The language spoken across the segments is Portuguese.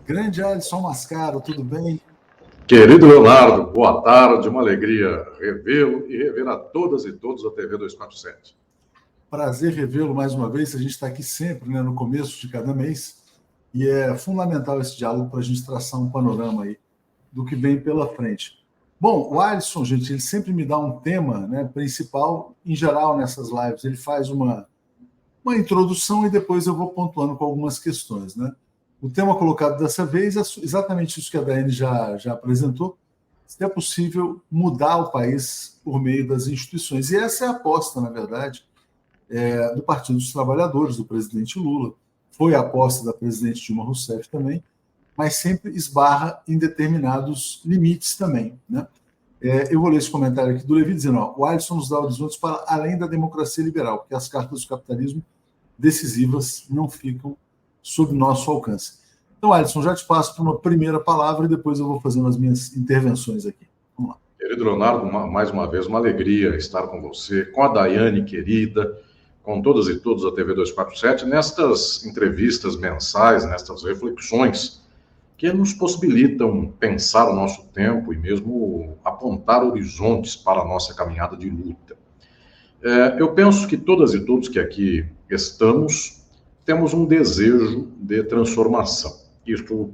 Grande Alisson Mascaro, tudo bem? Querido Leonardo, boa tarde, uma alegria revê-lo e rever a todas e todos da TV 247. Prazer revê-lo mais uma vez. A gente está aqui sempre, né, no começo de cada mês, e é fundamental esse diálogo para a gente traçar um panorama aí do que vem pela frente. Bom, o Alisson, gente, ele sempre me dá um tema, né, principal, em geral, nessas lives. Ele faz uma introdução e depois eu vou pontuando com algumas questões, né? O tema colocado dessa vez é exatamente isso que a Daiane já apresentou, se é possível mudar o país por meio das instituições. E essa é a aposta, na verdade, do Partido dos Trabalhadores, do presidente Lula. Foi a aposta da presidente Dilma Rousseff também, mas sempre esbarra em determinados limites também, né? Eu vou ler esse comentário aqui do Levi dizendo: o Alisson nos dá horizontes para além da democracia liberal, porque as cartas do capitalismo decisivas não ficam sob nosso alcance. Então, Alisson, já te passo para uma primeira palavra e depois eu vou fazendo as minhas intervenções aqui. Vamos lá. Querido Leonardo, mais uma vez, uma alegria estar com você, com a Daiane querida, com todas e todos da TV 247, nestas entrevistas mensais, nestas reflexões que nos possibilitam pensar o nosso tempo e mesmo apontar horizontes para a nossa caminhada de luta. Eu penso que todas e todos que aqui estamos temos um desejo de transformação. Isso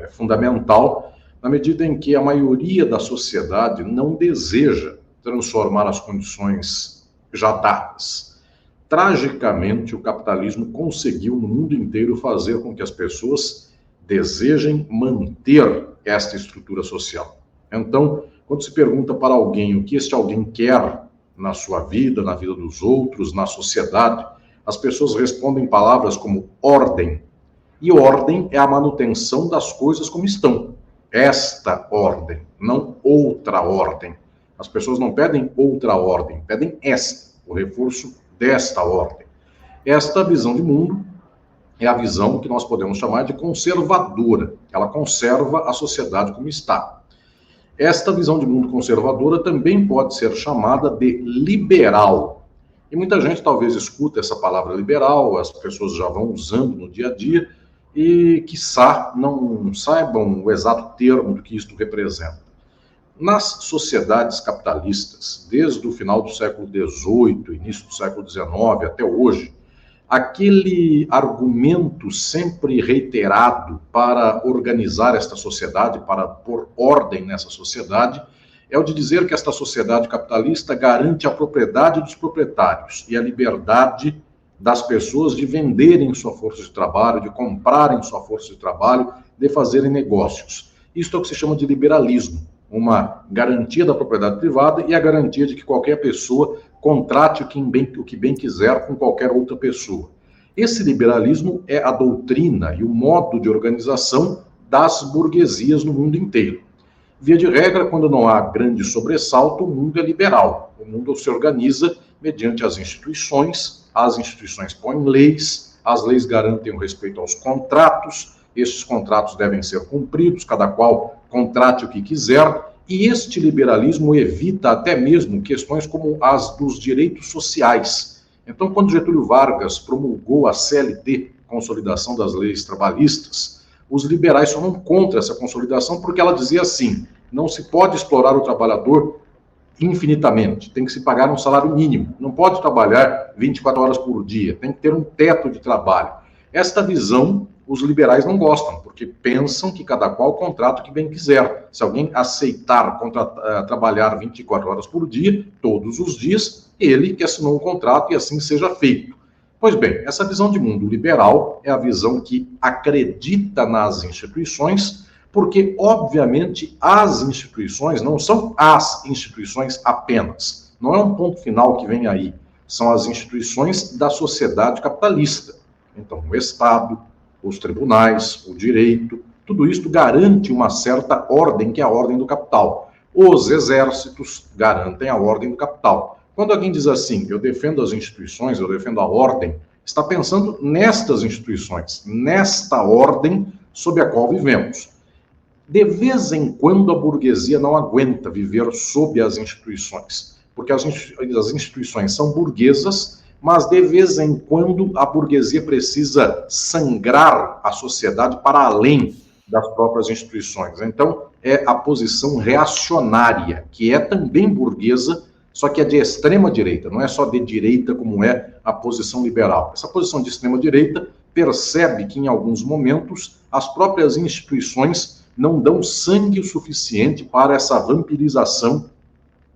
é fundamental na medida em que a maioria da sociedade não deseja transformar as condições já dadas. Tragicamente, o capitalismo conseguiu no mundo inteiro fazer com que as pessoas desejem manter esta estrutura social. Então, quando se pergunta para alguém o que este alguém quer na sua vida, na vida dos outros, na sociedade, as pessoas respondem palavras como ordem. E ordem é a manutenção das coisas como estão. Esta ordem, não outra ordem. As pessoas não pedem outra ordem, pedem esta, o reforço desta ordem. Esta visão de mundo é a visão que nós podemos chamar de conservadora. Ela conserva a sociedade como está. Esta visão de mundo conservadora também pode ser chamada de liberal. E muita gente talvez escuta essa palavra liberal, as pessoas já vão usando no dia a dia, e, quiçá, não saibam o exato termo do que isto representa. Nas sociedades capitalistas, desde o final do século XVIII, início do século XIX até hoje, aquele argumento sempre reiterado para organizar esta sociedade, para pôr ordem nessa sociedade, é o de dizer que esta sociedade capitalista garante a propriedade dos proprietários e a liberdade das pessoas de venderem sua força de trabalho, de comprarem sua força de trabalho, de fazerem negócios. Isto é o que se chama de liberalismo, uma garantia da propriedade privada e a garantia de que qualquer pessoa contrate o que bem quiser com qualquer outra pessoa. Esse liberalismo é a doutrina e o modo de organização das burguesias no mundo inteiro. Via de regra, quando não há grande sobressalto, o mundo é liberal. O mundo se organiza mediante as instituições põem leis, as leis garantem o respeito aos contratos, esses contratos devem ser cumpridos, cada qual contrate o que quiser, e este liberalismo evita até mesmo questões como as dos direitos sociais. Então, quando Getúlio Vargas promulgou a CLT, Consolidação das Leis Trabalhistas, os liberais foram contra essa consolidação porque ela dizia assim: não se pode explorar o trabalhador infinitamente, tem que se pagar um salário mínimo, não pode trabalhar 24 horas por dia, tem que ter um teto de trabalho. Esta visão os liberais não gostam, porque pensam que cada qual contrata o que bem quiser. Se alguém aceitar trabalhar 24 horas por dia, todos os dias, ele que assinou um contrato e assim seja feito. Pois bem, essa visão de mundo liberal é a visão que acredita nas instituições, porque, obviamente, as instituições não são as instituições apenas. Não é um ponto final que vem aí. São as instituições da sociedade capitalista. Então, o Estado, os tribunais, o direito, tudo isso garante uma certa ordem, que é a ordem do capital. Os exércitos garantem a ordem do capital. Quando alguém diz assim, eu defendo as instituições, eu defendo a ordem, está pensando nestas instituições, nesta ordem sob a qual vivemos. De vez em quando a burguesia não aguenta viver sob as instituições, porque as instituições são burguesas, mas de vez em quando a burguesia precisa sangrar a sociedade para além das próprias instituições. Então, é a posição reacionária, que é também burguesa, só que é de extrema direita, não é só de direita como é a posição liberal. Essa posição de extrema direita percebe que, em alguns momentos, as próprias instituições não dão sangue o suficiente para essa vampirização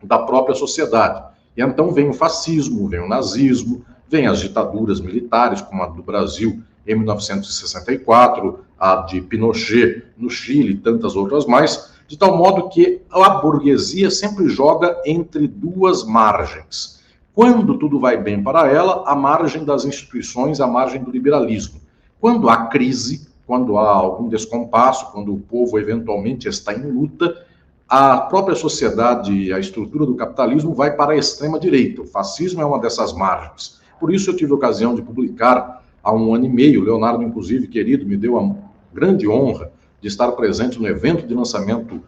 da própria sociedade. E então vem o fascismo, vem o nazismo, vem as ditaduras militares, como a do Brasil em 1964, a de Pinochet no Chile e tantas outras mais, de tal modo que a burguesia sempre joga entre duas margens. Quando tudo vai bem para ela, a margem das instituições, a margem do liberalismo. Quando há crise, quando há algum descompasso, quando o povo eventualmente está em luta, a própria sociedade, a estrutura do capitalismo vai para a extrema-direita. O fascismo é uma dessas margens. Por isso eu tive a ocasião de publicar há 1 ano e meio, Leonardo, inclusive, querido, me deu a grande honra de estar presente no evento de lançamento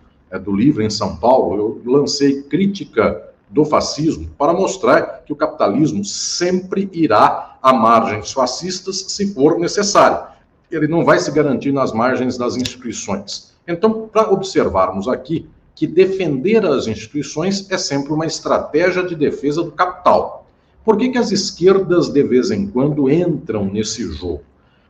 do livro em São Paulo. Eu lancei crítica do fascismo para mostrar que o capitalismo sempre irá a margens fascistas se for necessário. Ele não vai se garantir nas margens das instituições. Então, para observarmos aqui que defender as instituições é sempre uma estratégia de defesa do capital. Por que as esquerdas, de vez em quando, entram nesse jogo?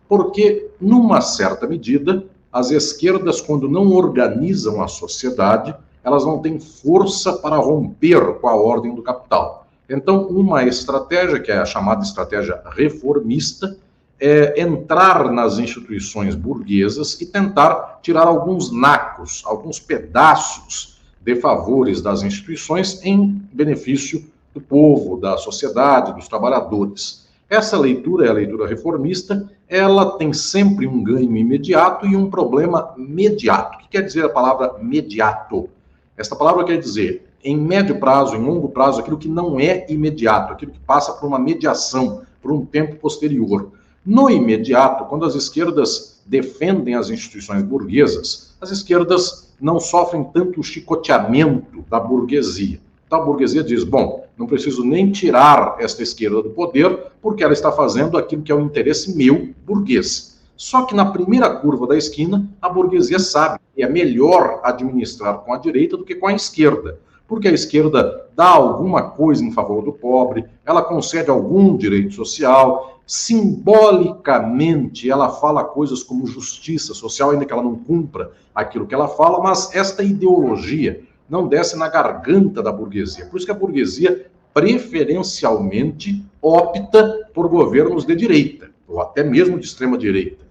Porque, numa certa medida, as esquerdas, quando não organizam a sociedade, elas não têm força para romper com a ordem do capital. Então, uma estratégia, que é a chamada estratégia reformista, é entrar nas instituições burguesas e tentar tirar alguns nacos, alguns pedaços de favores das instituições em benefício do povo, da sociedade, dos trabalhadores. Essa leitura é a leitura reformista, ela tem sempre um ganho imediato e um problema mediato. O que quer dizer a palavra mediato? Esta palavra quer dizer, em médio prazo, em longo prazo, aquilo que não é imediato, aquilo que passa por uma mediação, por um tempo posterior. No imediato, quando as esquerdas defendem as instituições burguesas, as esquerdas não sofrem tanto o chicoteamento da burguesia. Então a burguesia diz, bom, não preciso nem tirar esta esquerda do poder, porque ela está fazendo aquilo que é o interesse meu, burguês. Só que na primeira curva da esquina, a burguesia sabe que é melhor administrar com a direita do que com a esquerda. Porque a esquerda dá alguma coisa em favor do pobre, ela concede algum direito social, simbolicamente ela fala coisas como justiça social, ainda que ela não cumpra aquilo que ela fala, mas esta ideologia não desce na garganta da burguesia. Por isso que a burguesia preferencialmente opta por governos de direita, ou até mesmo de extrema direita.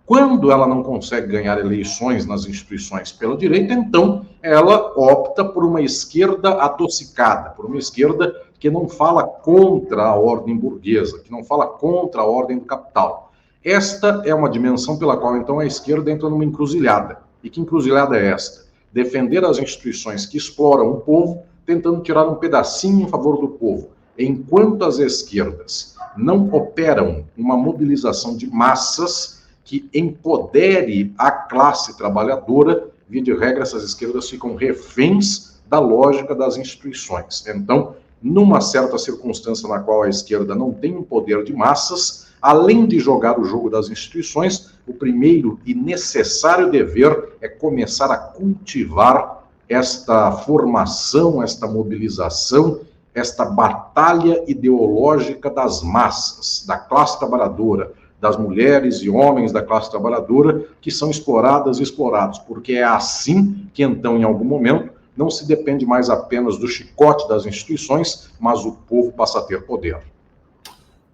Quando ela não consegue ganhar eleições nas instituições pela direita, então ela opta por uma esquerda adocicada, por uma esquerda que não fala contra a ordem burguesa, que não fala contra a ordem do capital. Esta é uma dimensão pela qual, então, a esquerda entra numa encruzilhada. E que encruzilhada é esta? Defender as instituições que exploram o povo, tentando tirar um pedacinho em favor do povo. Enquanto as esquerdas não operam uma mobilização de massas que empodere a classe trabalhadora, via de regra, essas esquerdas ficam reféns da lógica das instituições. Então, numa certa circunstância na qual a esquerda não tem um poder de massas, além de jogar o jogo das instituições, o primeiro e necessário dever é começar a cultivar esta formação, esta mobilização, esta batalha ideológica das massas, da classe trabalhadora, das mulheres e homens da classe trabalhadora que são exploradas e explorados, porque é assim que, então, em algum momento, não se depende mais apenas do chicote das instituições, mas o povo passa a ter poder.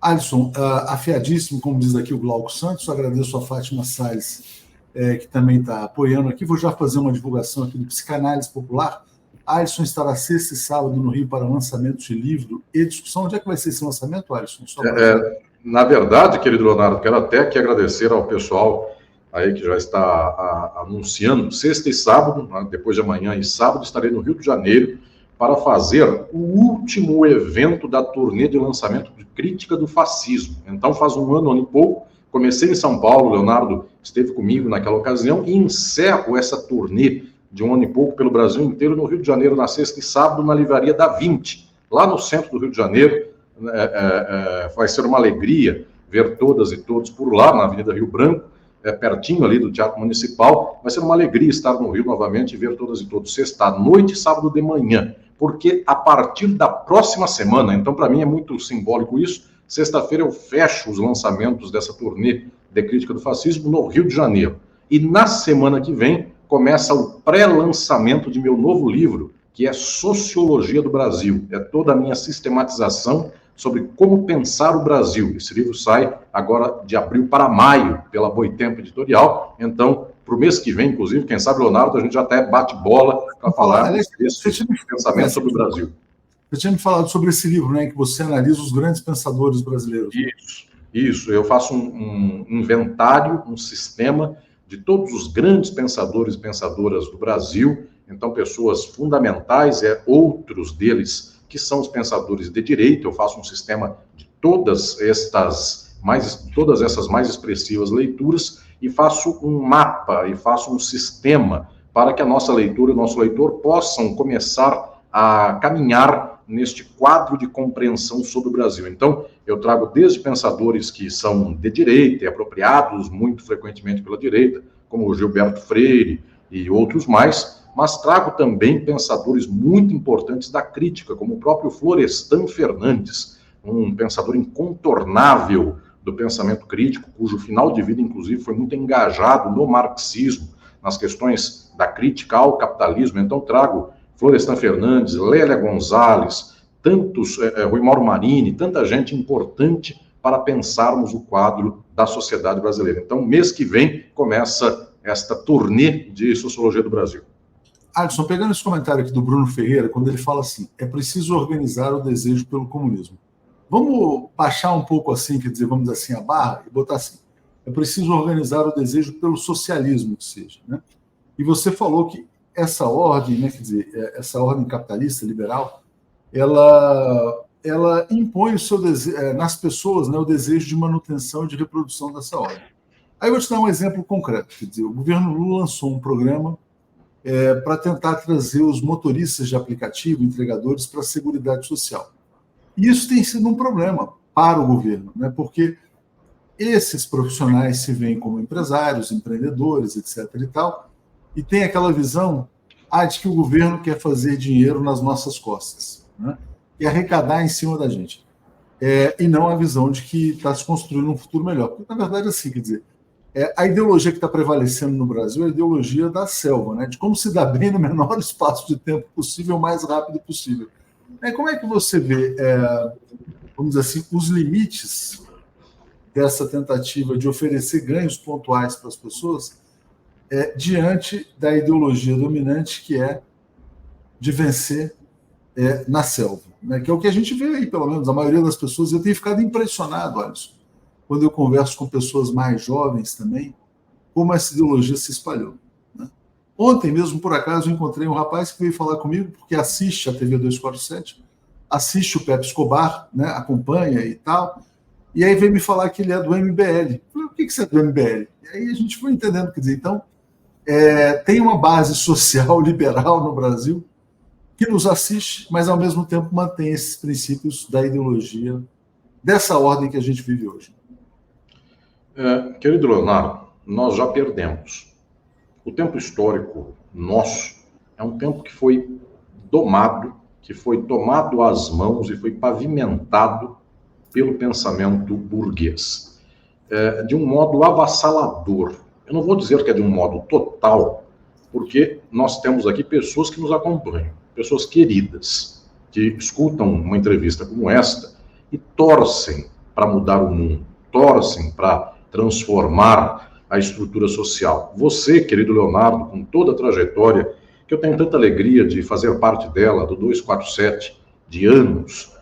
Alisson, afiadíssimo, como diz aqui o Glauco Santos, agradeço a Fátima Salles, que também está apoiando aqui. Vou já fazer uma divulgação aqui do Psicanálise Popular. Alisson estará sexta e sábado no Rio para lançamento de livro e discussão. Onde é que vai ser esse lançamento, Alisson? Na verdade, querido Leonardo, quero até aqui agradecer ao pessoal aí que já está anunciando. Sexta e sábado, depois de amanhã e sábado, estarei no Rio de Janeiro para fazer o último evento da turnê de lançamento de crítica do fascismo. Então, faz um ano e pouco, comecei em São Paulo, o Leonardo esteve comigo naquela ocasião, e encerro essa turnê de um ano e pouco pelo Brasil inteiro, no Rio de Janeiro, na sexta e sábado, na Livraria da 20, lá no centro do Rio de Janeiro. Vai ser uma alegria ver todas e todos por lá, na Avenida Rio Branco, pertinho ali do Teatro Municipal. Vai ser uma alegria estar no Rio novamente e ver todas e todos sexta-noite e sábado de manhã, porque a partir da próxima semana, então para mim é muito simbólico isso, sexta-feira eu fecho os lançamentos dessa turnê de crítica do fascismo no Rio de Janeiro. E na semana que vem começa o pré-lançamento de meu novo livro, que é Sociologia do Brasil. É toda a minha sistematização sobre como pensar o Brasil. Esse livro sai agora de abril para maio, pela Boitempo Editorial. Então, para o mês que vem, inclusive, quem sabe, Leonardo, a gente já até bate bola para falar desse pensamento sobre o Brasil. Você tinha me falado sobre esse livro, né, que você analisa os grandes pensadores brasileiros. Isso. Eu faço um inventário, um sistema de todos os grandes pensadores e pensadoras do Brasil. Então, pessoas fundamentais, outros deles que são os pensadores de direita. Eu faço um sistema de todas essas mais expressivas leituras e faço um mapa e faço um sistema para que a nossa leitura e o nosso leitor possam começar a caminhar neste quadro de compreensão sobre o Brasil. Então, eu trago desde pensadores que são de direita e apropriados muito frequentemente pela direita, como o Gilberto Freire e outros mais, mas trago também pensadores muito importantes da crítica, como o próprio Florestan Fernandes, um pensador incontornável do pensamento crítico, cujo final de vida, inclusive, foi muito engajado no marxismo, nas questões da crítica ao capitalismo. Então, trago Florestan Fernandes, Lélia Gonzalez, Rui Mauro Marini, tanta gente importante para pensarmos o quadro da sociedade brasileira. Então, mês que vem, começa esta turnê de Sociologia do Brasil. Alisson, pegando esse comentário aqui do Bruno Ferreira, quando ele fala assim, é preciso organizar o desejo pelo comunismo. Vamos baixar um pouco assim, quer dizer, vamos dizer assim, a barra e botar assim, é preciso organizar o desejo pelo socialismo, que seja, né? E você falou que essa ordem, né, quer dizer, essa ordem capitalista, liberal, ela impõe o seu desejo, nas pessoas, né, o desejo de manutenção e de reprodução dessa ordem. Aí eu vou te dar um exemplo concreto, quer dizer, o governo Lula lançou um programa para tentar trazer os motoristas de aplicativo, entregadores, para a Seguridade Social. E isso tem sido um problema para o governo, né? Porque esses profissionais se veem como empresários, empreendedores, etc. e tal, e tem aquela visão de que o governo quer fazer dinheiro nas nossas costas, né? E arrecadar em cima da gente. E não a visão de que está se construindo um futuro melhor. Porque, na verdade, assim, quer dizer, a ideologia que está prevalecendo no Brasil é a ideologia da selva, né? De como se dar bem no menor espaço de tempo possível, o mais rápido possível. Como é que você vê, vamos dizer assim, os limites dessa tentativa de oferecer ganhos pontuais para as pessoas diante da ideologia dominante, que é de vencer na selva, né? Que é o que a gente vê aí, pelo menos, a maioria das pessoas. Eu tenho ficado impressionado, Alisson, quando eu converso com pessoas mais jovens também, como essa ideologia se espalhou, né? Ontem mesmo, por acaso, eu encontrei um rapaz que veio falar comigo, porque assiste a TV 247, assiste o Pepe Escobar, né, acompanha e tal, e aí veio me falar que ele é do MBL. Eu falei, o que você é do MBL? E aí a gente foi entendendo, quer dizer, então, tem uma base social liberal no Brasil que nos assiste, mas ao mesmo tempo mantém esses princípios da ideologia, dessa ordem que a gente vive hoje. Querido Leonardo, nós já perdemos. O tempo histórico nosso é um tempo que foi domado, que foi tomado às mãos e foi pavimentado pelo pensamento burguês, de um modo avassalador. Eu não vou dizer que é de um modo total, porque nós temos aqui pessoas que nos acompanham, pessoas queridas, que escutam uma entrevista como esta e torcem para mudar o mundo, torcem para transformar a estrutura social. Você, querido Leonardo, com toda a trajetória, que eu tenho tanta alegria de fazer parte dela, do 247, de anos,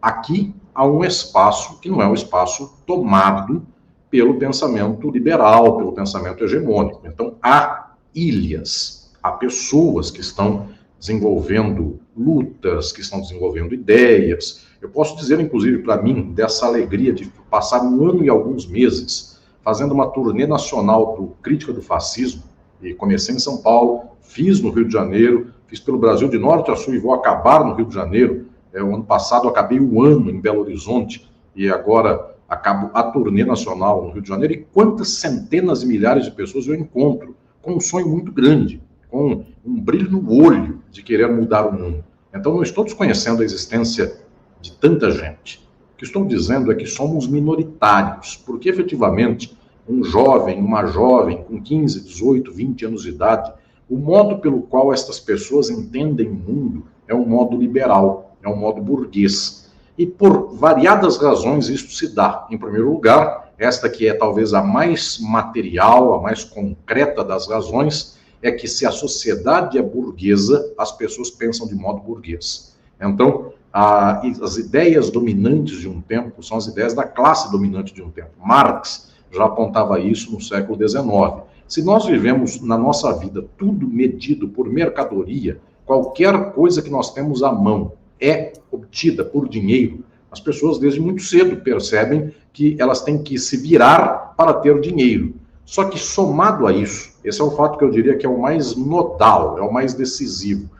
aqui há um espaço que não é um espaço tomado pelo pensamento liberal, pelo pensamento hegemônico. Então, há ilhas, há pessoas que estão desenvolvendo lutas, que estão desenvolvendo ideias. Eu posso dizer, inclusive, para mim, dessa alegria de passar um ano e alguns meses fazendo uma turnê nacional do Crítica do Fascismo, e comecei em São Paulo, fiz no Rio de Janeiro, fiz pelo Brasil de norte a sul e vou acabar no Rio de Janeiro. O ano passado eu acabei um ano em Belo Horizonte e agora acabo a turnê nacional no Rio de Janeiro, e quantas centenas e milhares de pessoas eu encontro com um sonho muito grande, com um brilho no olho de querer mudar o mundo. Então, não estou desconhecendo a existência de tanta gente. O que estou dizendo é que somos minoritários, porque efetivamente um jovem, uma jovem com 15, 18, 20 anos de idade, o modo pelo qual estas pessoas entendem o mundo é um modo liberal, é um modo burguês. E por variadas razões isso se dá. Em primeiro lugar, esta que é talvez a mais material, a mais concreta das razões, é que se a sociedade é burguesa, as pessoas pensam de modo burguês. Então, as ideias dominantes de um tempo são as ideias da classe dominante de um tempo. Marx já apontava isso no século XIX. Se nós vivemos na nossa vida tudo medido por mercadoria, qualquer coisa que nós temos à mão é obtida por dinheiro, as pessoas desde muito cedo percebem que elas têm que se virar para ter dinheiro. Só que somado a isso, esse é o fato que eu diria que é o mais nodal, é o mais decisivo.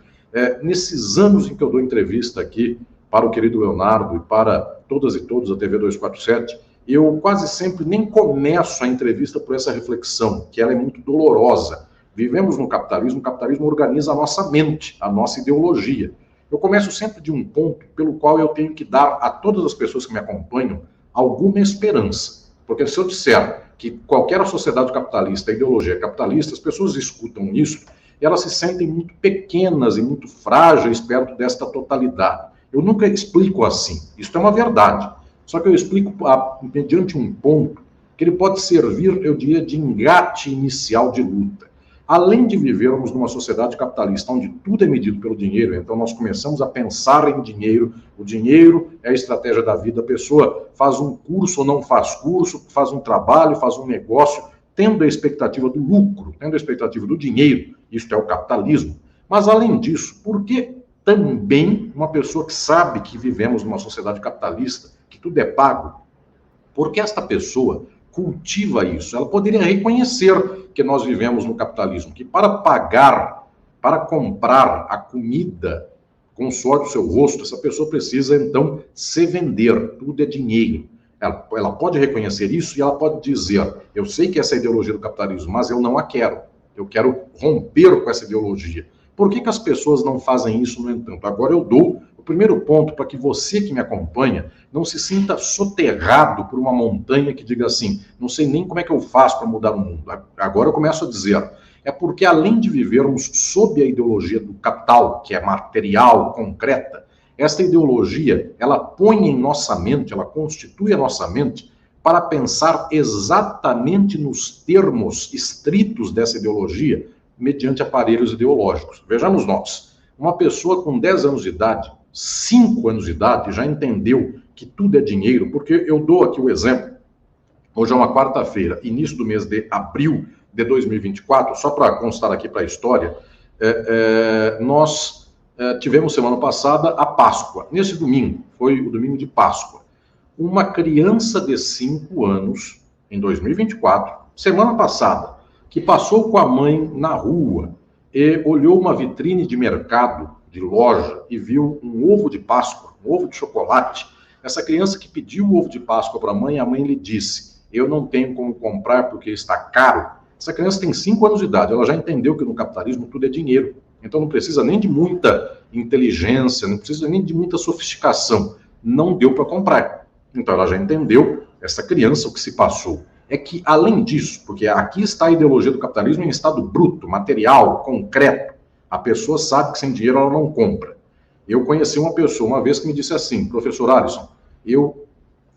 Nesses anos em que eu dou entrevista aqui para o querido Leonardo e para todas e todos da TV 247, eu quase sempre nem começo a entrevista por essa reflexão, que ela é muito dolorosa. Vivemos no capitalismo, o capitalismo organiza a nossa mente, a nossa ideologia. Eu começo sempre de um ponto pelo qual eu tenho que dar a todas as pessoas que me acompanham alguma esperança. Porque se eu disser que qualquer sociedade capitalista, a ideologia é capitalista, as pessoas escutam isso e elas se sentem muito pequenas e muito frágeis perto desta totalidade. Eu nunca explico assim. Isso é uma verdade. Só que eu explico mediante um ponto que ele pode servir, eu diria, de engate inicial de luta. Além de vivermos numa sociedade capitalista onde tudo é medido pelo dinheiro, então nós começamos a pensar em dinheiro, o dinheiro é a estratégia da vida, a pessoa faz um curso ou não faz curso, faz um trabalho, faz um negócio, tendo a expectativa do lucro, tendo a expectativa do dinheiro, isso é o capitalismo. Mas além disso, por que também uma pessoa que sabe que vivemos numa sociedade capitalista, que tudo é pago, porque esta pessoa cultiva isso? Ela poderia reconhecer que nós vivemos no capitalismo, que para pagar, para comprar a comida com o suor do seu rosto, essa pessoa precisa, então, se vender, tudo é dinheiro. Ela pode reconhecer isso e ela pode dizer, eu sei que essa é a ideologia do capitalismo, mas eu não a quero, eu quero romper com essa ideologia. Por que as pessoas não fazem isso, no entanto? Agora eu dou o primeiro ponto para que você que me acompanha não se sinta soterrado por uma montanha que diga assim, não sei nem como é que eu faço para mudar o mundo. Agora eu começo a dizer, é porque além de vivermos sob a ideologia do capital, que é material, concreta, esta ideologia, ela põe em nossa mente, ela constitui a nossa mente para pensar exatamente nos termos estritos dessa ideologia, mediante aparelhos ideológicos. Vejamos nós, uma pessoa com 10 anos de idade, 5 anos de idade, já entendeu que tudo é dinheiro, porque eu dou aqui o exemplo, hoje é uma quarta-feira, início do mês de abril de 2024, só para constar aqui para a história, nós tivemos semana passada a Páscoa. Nesse domingo, foi o domingo de Páscoa. Uma criança de 5 anos, em 2024, semana passada, que passou com a mãe na rua e olhou uma vitrine de mercado, de loja, e viu um ovo de Páscoa, um ovo de chocolate. Essa criança que pediu o ovo de Páscoa para a mãe lhe disse, eu não tenho como comprar porque está caro. Essa criança tem 5 anos de idade, ela já entendeu que no capitalismo tudo é dinheiro. Então não precisa nem de muita inteligência, não precisa nem de muita sofisticação. Não deu para comprar. Então ela já entendeu, essa criança, o que se passou. É que, além disso, porque aqui está a ideologia do capitalismo em estado bruto, material, concreto, a pessoa sabe que sem dinheiro ela não compra. Eu conheci uma pessoa uma vez que me disse assim, professor Alisson, eu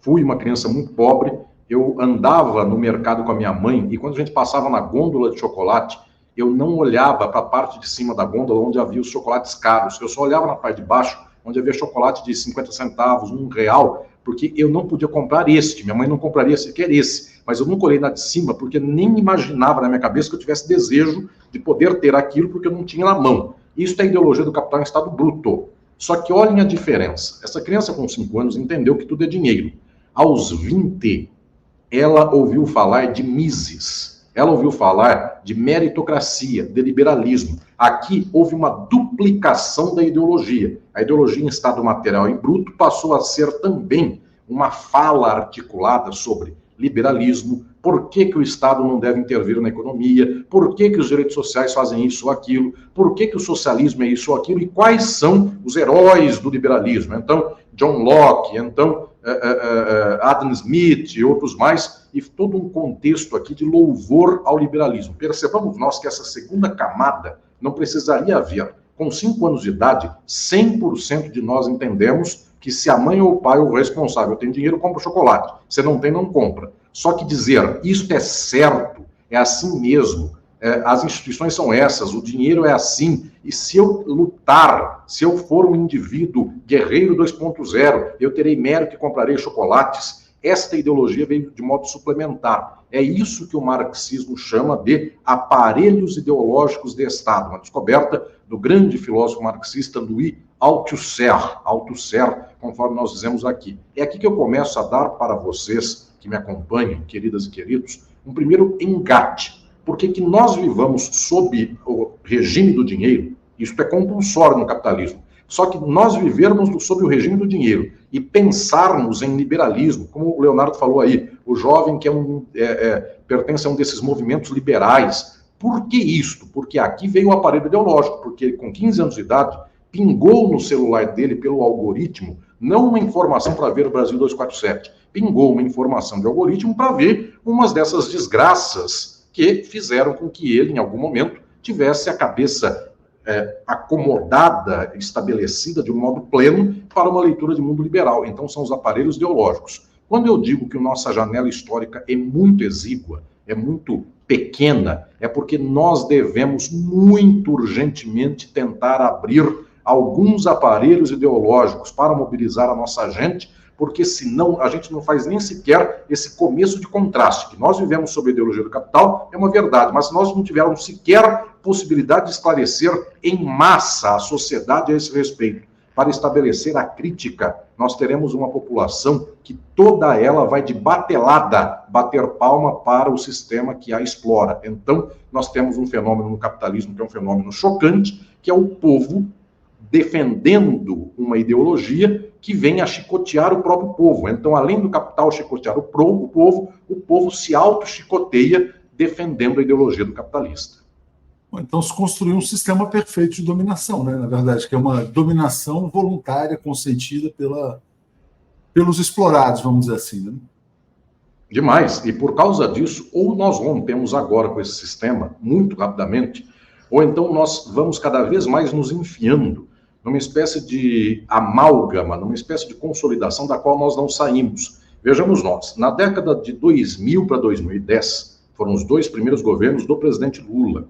fui uma criança muito pobre, eu andava no mercado com a minha mãe e quando a gente passava na gôndola de chocolate, eu não olhava para a parte de cima da gôndola onde havia os chocolates caros, eu só olhava na parte de baixo onde havia chocolate de 50 centavos, R$1, porque eu não podia comprar este, minha mãe não compraria sequer esse, mas eu nunca olhei na de cima, porque nem imaginava na minha cabeça que eu tivesse desejo de poder ter aquilo, porque eu não tinha na mão. Isso é a ideologia do capital em estado bruto. Só que olhem a diferença. Essa criança com 5 anos entendeu que tudo é dinheiro. Aos 20, ela ouviu falar de Mises. Ela ouviu falar de meritocracia, de liberalismo. Aqui houve uma duplicação da ideologia. A ideologia em estado material e bruto passou a ser também uma fala articulada sobre liberalismo, por que o Estado não deve intervir na economia, por que os direitos sociais fazem isso ou aquilo, por que o socialismo é isso ou aquilo, e quais são os heróis do liberalismo. Então, John Locke, então, Adam Smith e outros mais, e todo um contexto aqui de louvor ao liberalismo. Percebamos nós que essa segunda camada não precisaria haver. Com 5 anos de idade, 100% de nós entendemos que se a mãe ou o pai ou o responsável tem dinheiro, compra chocolate. Se não tem, não compra. Só que dizer, isto é certo, é assim mesmo, as instituições são essas, o dinheiro é assim, e se eu lutar, se eu for um indivíduo guerreiro 2.0, eu terei mérito e comprarei chocolates. Esta ideologia veio de modo suplementar. É isso que o marxismo chama de aparelhos ideológicos de Estado, uma descoberta do grande filósofo marxista Louis Althusser, conforme nós dizemos aqui. É aqui que eu começo a dar para vocês que me acompanham, queridas e queridos, um primeiro engate. Porque que nós vivamos sob o regime do dinheiro, isso é compulsório no capitalismo. Só que nós vivermos sob o regime do dinheiro e pensarmos em liberalismo, como o Leonardo falou aí, o jovem que pertence a um desses movimentos liberais. Por que isto? Porque aqui veio o aparelho ideológico, porque ele, com 15 anos de idade, pingou no celular dele, pelo algoritmo, não uma informação para ver o Brasil 247, pingou uma informação de algoritmo para ver umas dessas desgraças que fizeram com que ele, em algum momento, tivesse a cabeça acomodada, estabelecida de um modo pleno para uma leitura de mundo liberal. Então, são os aparelhos ideológicos. Quando eu digo que a nossa janela histórica é muito exígua, é muito pequena, é porque nós devemos muito urgentemente tentar abrir alguns aparelhos ideológicos para mobilizar a nossa gente, porque senão a gente não faz nem sequer esse começo de contraste. Que nós vivemos sob a ideologia do capital é uma verdade, mas se nós não tivermos sequer possibilidade de esclarecer em massa a sociedade a esse respeito, para estabelecer a crítica, nós teremos uma população que toda ela vai de batelada bater palma para o sistema que a explora. Então, nós temos um fenômeno no capitalismo que é um fenômeno chocante, que é o povo defendendo uma ideologia que vem a chicotear o próprio povo. Então, além do capital chicotear o povo se auto-chicoteia defendendo a ideologia do capitalista. Então, se construiu um sistema perfeito de dominação, né? Na verdade, que é uma dominação voluntária, consentida pelos explorados, vamos dizer assim, né? Demais. E por causa disso, ou nós rompemos agora com esse sistema, muito rapidamente, ou então nós vamos cada vez mais nos enfiando numa espécie de amálgama, numa espécie de consolidação da qual nós não saímos. Vejamos nós, na década de 2000 para 2010, foram os 2 primeiros governos do presidente Lula.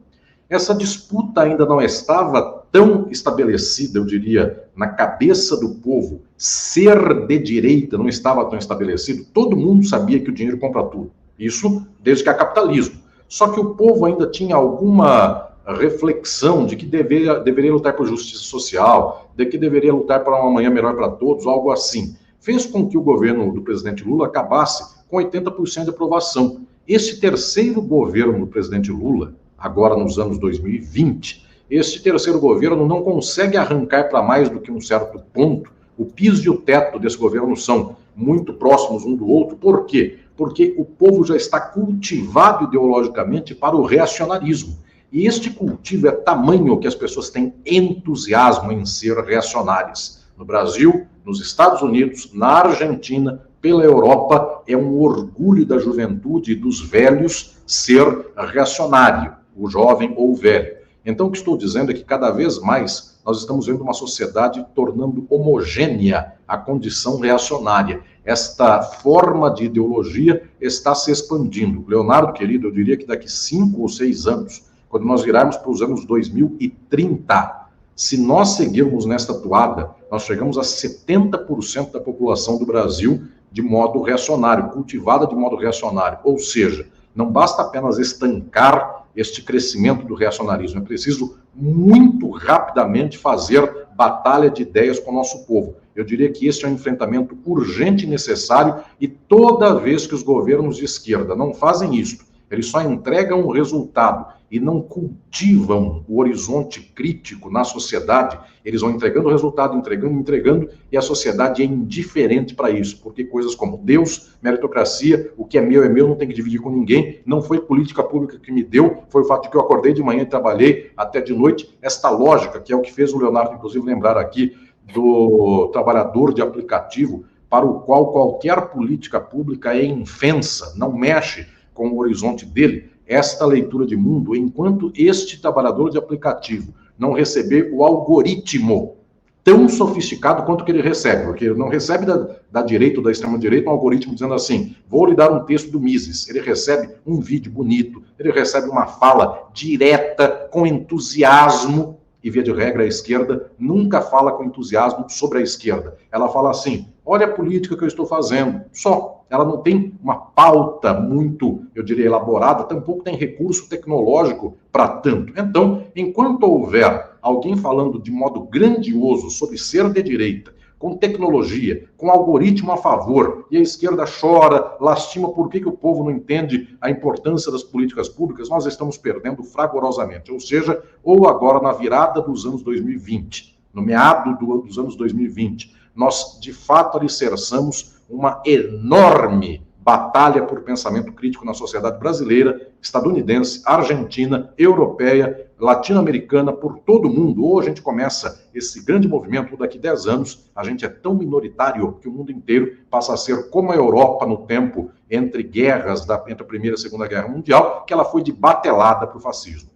Essa disputa ainda não estava tão estabelecida, eu diria, na cabeça do povo. Ser de direita não estava tão estabelecido. Todo mundo sabia que o dinheiro compra tudo. Isso desde que há capitalismo. Só que o povo ainda tinha alguma reflexão de que deveria lutar por justiça social, de que deveria lutar por uma amanhã melhor para todos, algo assim. Fez com que o governo do presidente Lula acabasse com 80% de aprovação. Esse terceiro governo do presidente Lula, agora nos anos 2020, esse terceiro governo não consegue arrancar para mais do que um certo ponto. O piso e o teto desse governo são muito próximos um do outro. Por quê? Porque o povo já está cultivado ideologicamente para o reacionarismo. E este cultivo é tamanho que as pessoas têm entusiasmo em ser reacionárias. No Brasil, nos Estados Unidos, na Argentina, pela Europa, é um orgulho da juventude e dos velhos ser reacionário, o jovem ou o velho. Então, o que estou dizendo é que cada vez mais nós estamos vendo uma sociedade tornando homogênea a condição reacionária. Esta forma de ideologia está se expandindo. Leonardo, querido, eu diria que daqui 5 ou 6 anos, quando nós virarmos para os anos 2030, se nós seguirmos nesta toada, nós chegamos a 70% da população do Brasil de modo reacionário, cultivada de modo reacionário. Ou seja, não basta apenas estancar este crescimento do reacionarismo, é preciso muito rapidamente fazer batalha de ideias com o nosso povo. Eu diria que este é um enfrentamento urgente e necessário, e toda vez que os governos de esquerda não fazem isso, eles só entregam o resultado e não cultivam o horizonte crítico na sociedade, eles vão entregando o resultado, entregando, e a sociedade é indiferente para isso, porque coisas como Deus, meritocracia, o que é meu, não tem que dividir com ninguém, não foi política pública que me deu, foi o fato de que eu acordei de manhã e trabalhei até de noite, esta lógica, que é o que fez o Leonardo, inclusive, lembrar aqui do trabalhador de aplicativo, para o qual qualquer política pública é infensa, não mexe com o horizonte dele. Esta leitura de mundo, enquanto este trabalhador de aplicativo não receber o algoritmo tão sofisticado quanto que ele recebe, porque ele não recebe da direita ou da extrema-direita um algoritmo dizendo assim, vou lhe dar um texto do Mises. Ele recebe um vídeo bonito, ele recebe uma fala direta, com entusiasmo, e via de regra a esquerda nunca fala com entusiasmo sobre a esquerda. Ela fala assim, olha a política que eu estou fazendo, só. Ela não tem uma pauta muito, eu diria, elaborada, tampouco tem recurso tecnológico para tanto. Então, enquanto houver alguém falando de modo grandioso sobre ser de direita, com tecnologia, com algoritmo a favor, e a esquerda chora, lastima por que o povo não entende a importância das políticas públicas, nós estamos perdendo fragorosamente. Ou seja, ou agora na virada dos anos 2020, no meado dos anos 2020, nós de fato alicerçamos uma enorme batalha por pensamento crítico na sociedade brasileira, estadunidense, argentina, europeia, latino-americana, por todo o mundo. Ou a gente começa esse grande movimento, daqui 10 anos, a gente é tão minoritário que o mundo inteiro passa a ser como a Europa no tempo entre guerras, entre a Primeira e a Segunda Guerra Mundial, que ela foi de batelada para o fascismo.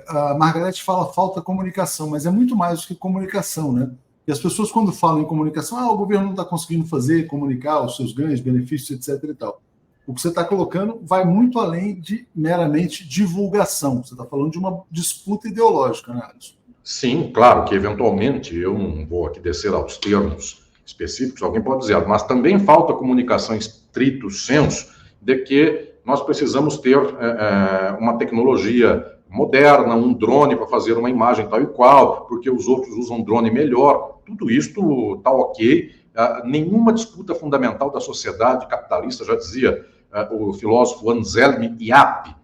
A Margarete fala falta comunicação, mas é muito mais do que comunicação, né? E as pessoas, quando falam em comunicação, o governo não está conseguindo comunicar os seus ganhos, benefícios, etc. e tal. O que você está colocando vai muito além de meramente divulgação. Você está falando de uma disputa ideológica, né, Alisson? Sim, claro que eventualmente, eu não vou aqui descer aos termos específicos, alguém pode dizer, mas também falta comunicação estrito sensu de que nós precisamos ter uma tecnologia moderna, um drone para fazer uma imagem tal e qual, porque os outros usam drone melhor. Tudo isto está ok. Nenhuma disputa fundamental da sociedade capitalista, já dizia o filósofo Anselm Iap,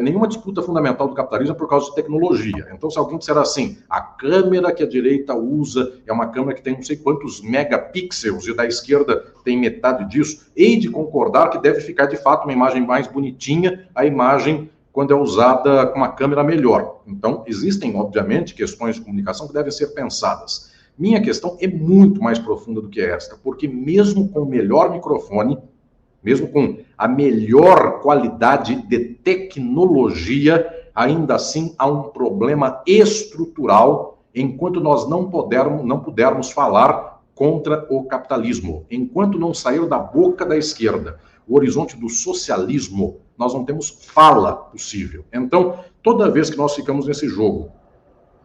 nenhuma disputa fundamental do capitalismo é por causa de tecnologia. Então, se alguém disser assim, a câmera que a direita usa é uma câmera que tem não sei quantos megapixels e da esquerda tem metade disso, hei de concordar que deve ficar, de fato, uma imagem mais bonitinha, a imagem quando é usada com uma câmera melhor. Então, existem, obviamente, questões de comunicação que devem ser pensadas. Minha questão é muito mais profunda do que esta, porque mesmo com o melhor microfone, mesmo com a melhor qualidade de tecnologia, ainda assim há um problema estrutural enquanto nós não pudermos falar contra o capitalismo. Enquanto não sair da boca da esquerda o horizonte do socialismo, nós não temos fala possível. Então, toda vez que nós ficamos nesse jogo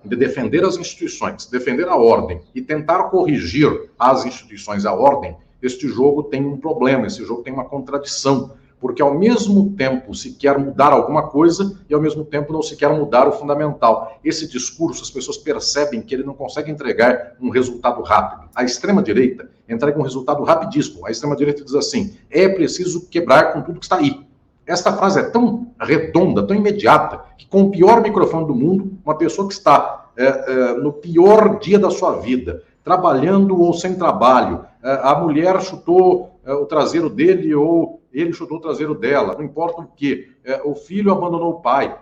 de defender as instituições, defender a ordem e tentar corrigir as instituições, a ordem, este jogo tem um problema, esse jogo tem uma contradição, porque ao mesmo tempo se quer mudar alguma coisa e ao mesmo tempo não se quer mudar o fundamental. Esse discurso, as pessoas percebem que ele não consegue entregar um resultado rápido. A extrema-direita entrega um resultado rapidíssimo. A extrema-direita diz assim, é preciso quebrar com tudo que está aí. Esta frase é tão redonda, tão imediata, que com o pior microfone do mundo, uma pessoa que está no pior dia da sua vida, trabalhando ou sem trabalho, a mulher chutou o traseiro dele ou ele chutou o traseiro dela, não importa o quê, o filho abandonou o pai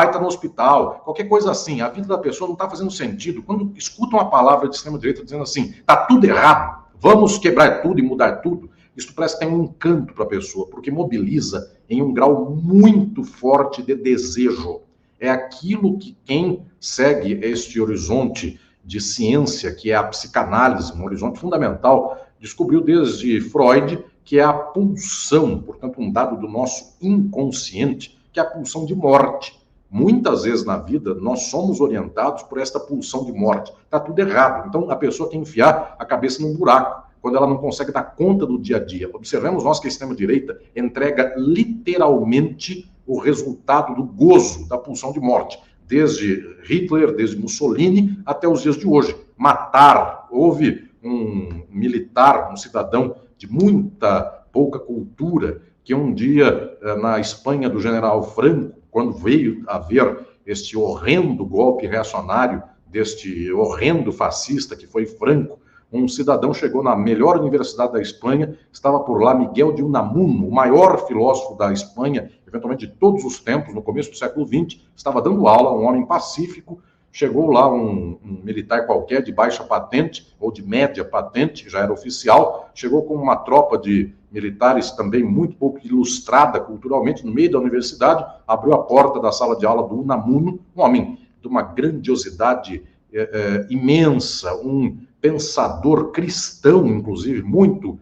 está no hospital, qualquer coisa assim, a vida da pessoa não está fazendo sentido. Quando escuta uma palavra de extrema-direita dizendo assim, está tudo errado, vamos quebrar tudo e mudar tudo, isso parece que tem um encanto para a pessoa, porque mobiliza em um grau muito forte de desejo. É aquilo que quem segue este horizonte de ciência, que é a psicanálise, um horizonte fundamental, descobriu desde Freud, que é a pulsão, portanto, um dado do nosso inconsciente, que é a pulsão de morte. Muitas vezes na vida, nós somos orientados por esta pulsão de morte. Está tudo errado. Então, a pessoa quer enfiar a cabeça num buraco, quando ela não consegue dar conta do dia a dia. Observemos nós que a extrema-direita entrega literalmente o resultado do gozo da pulsão de morte. Desde Hitler, desde Mussolini, até os dias de hoje. Matar. Houve um militar, um cidadão de muita pouca cultura, que um dia, na Espanha do general Franco, quando veio a haver este horrendo golpe reacionário, deste horrendo fascista que foi Franco, um cidadão chegou na melhor universidade da Espanha, estava por lá Miguel de Unamuno, o maior filósofo da Espanha, eventualmente de todos os tempos, no começo do século XX, estava dando aula, um homem pacífico. Chegou lá um militar qualquer de baixa patente, ou de média patente, já era oficial, chegou com uma tropa de militares também muito pouco ilustrada culturalmente, no meio da universidade, abriu a porta da sala de aula do Unamuno, um homem de uma grandiosidade imensa, um pensador cristão, inclusive, muito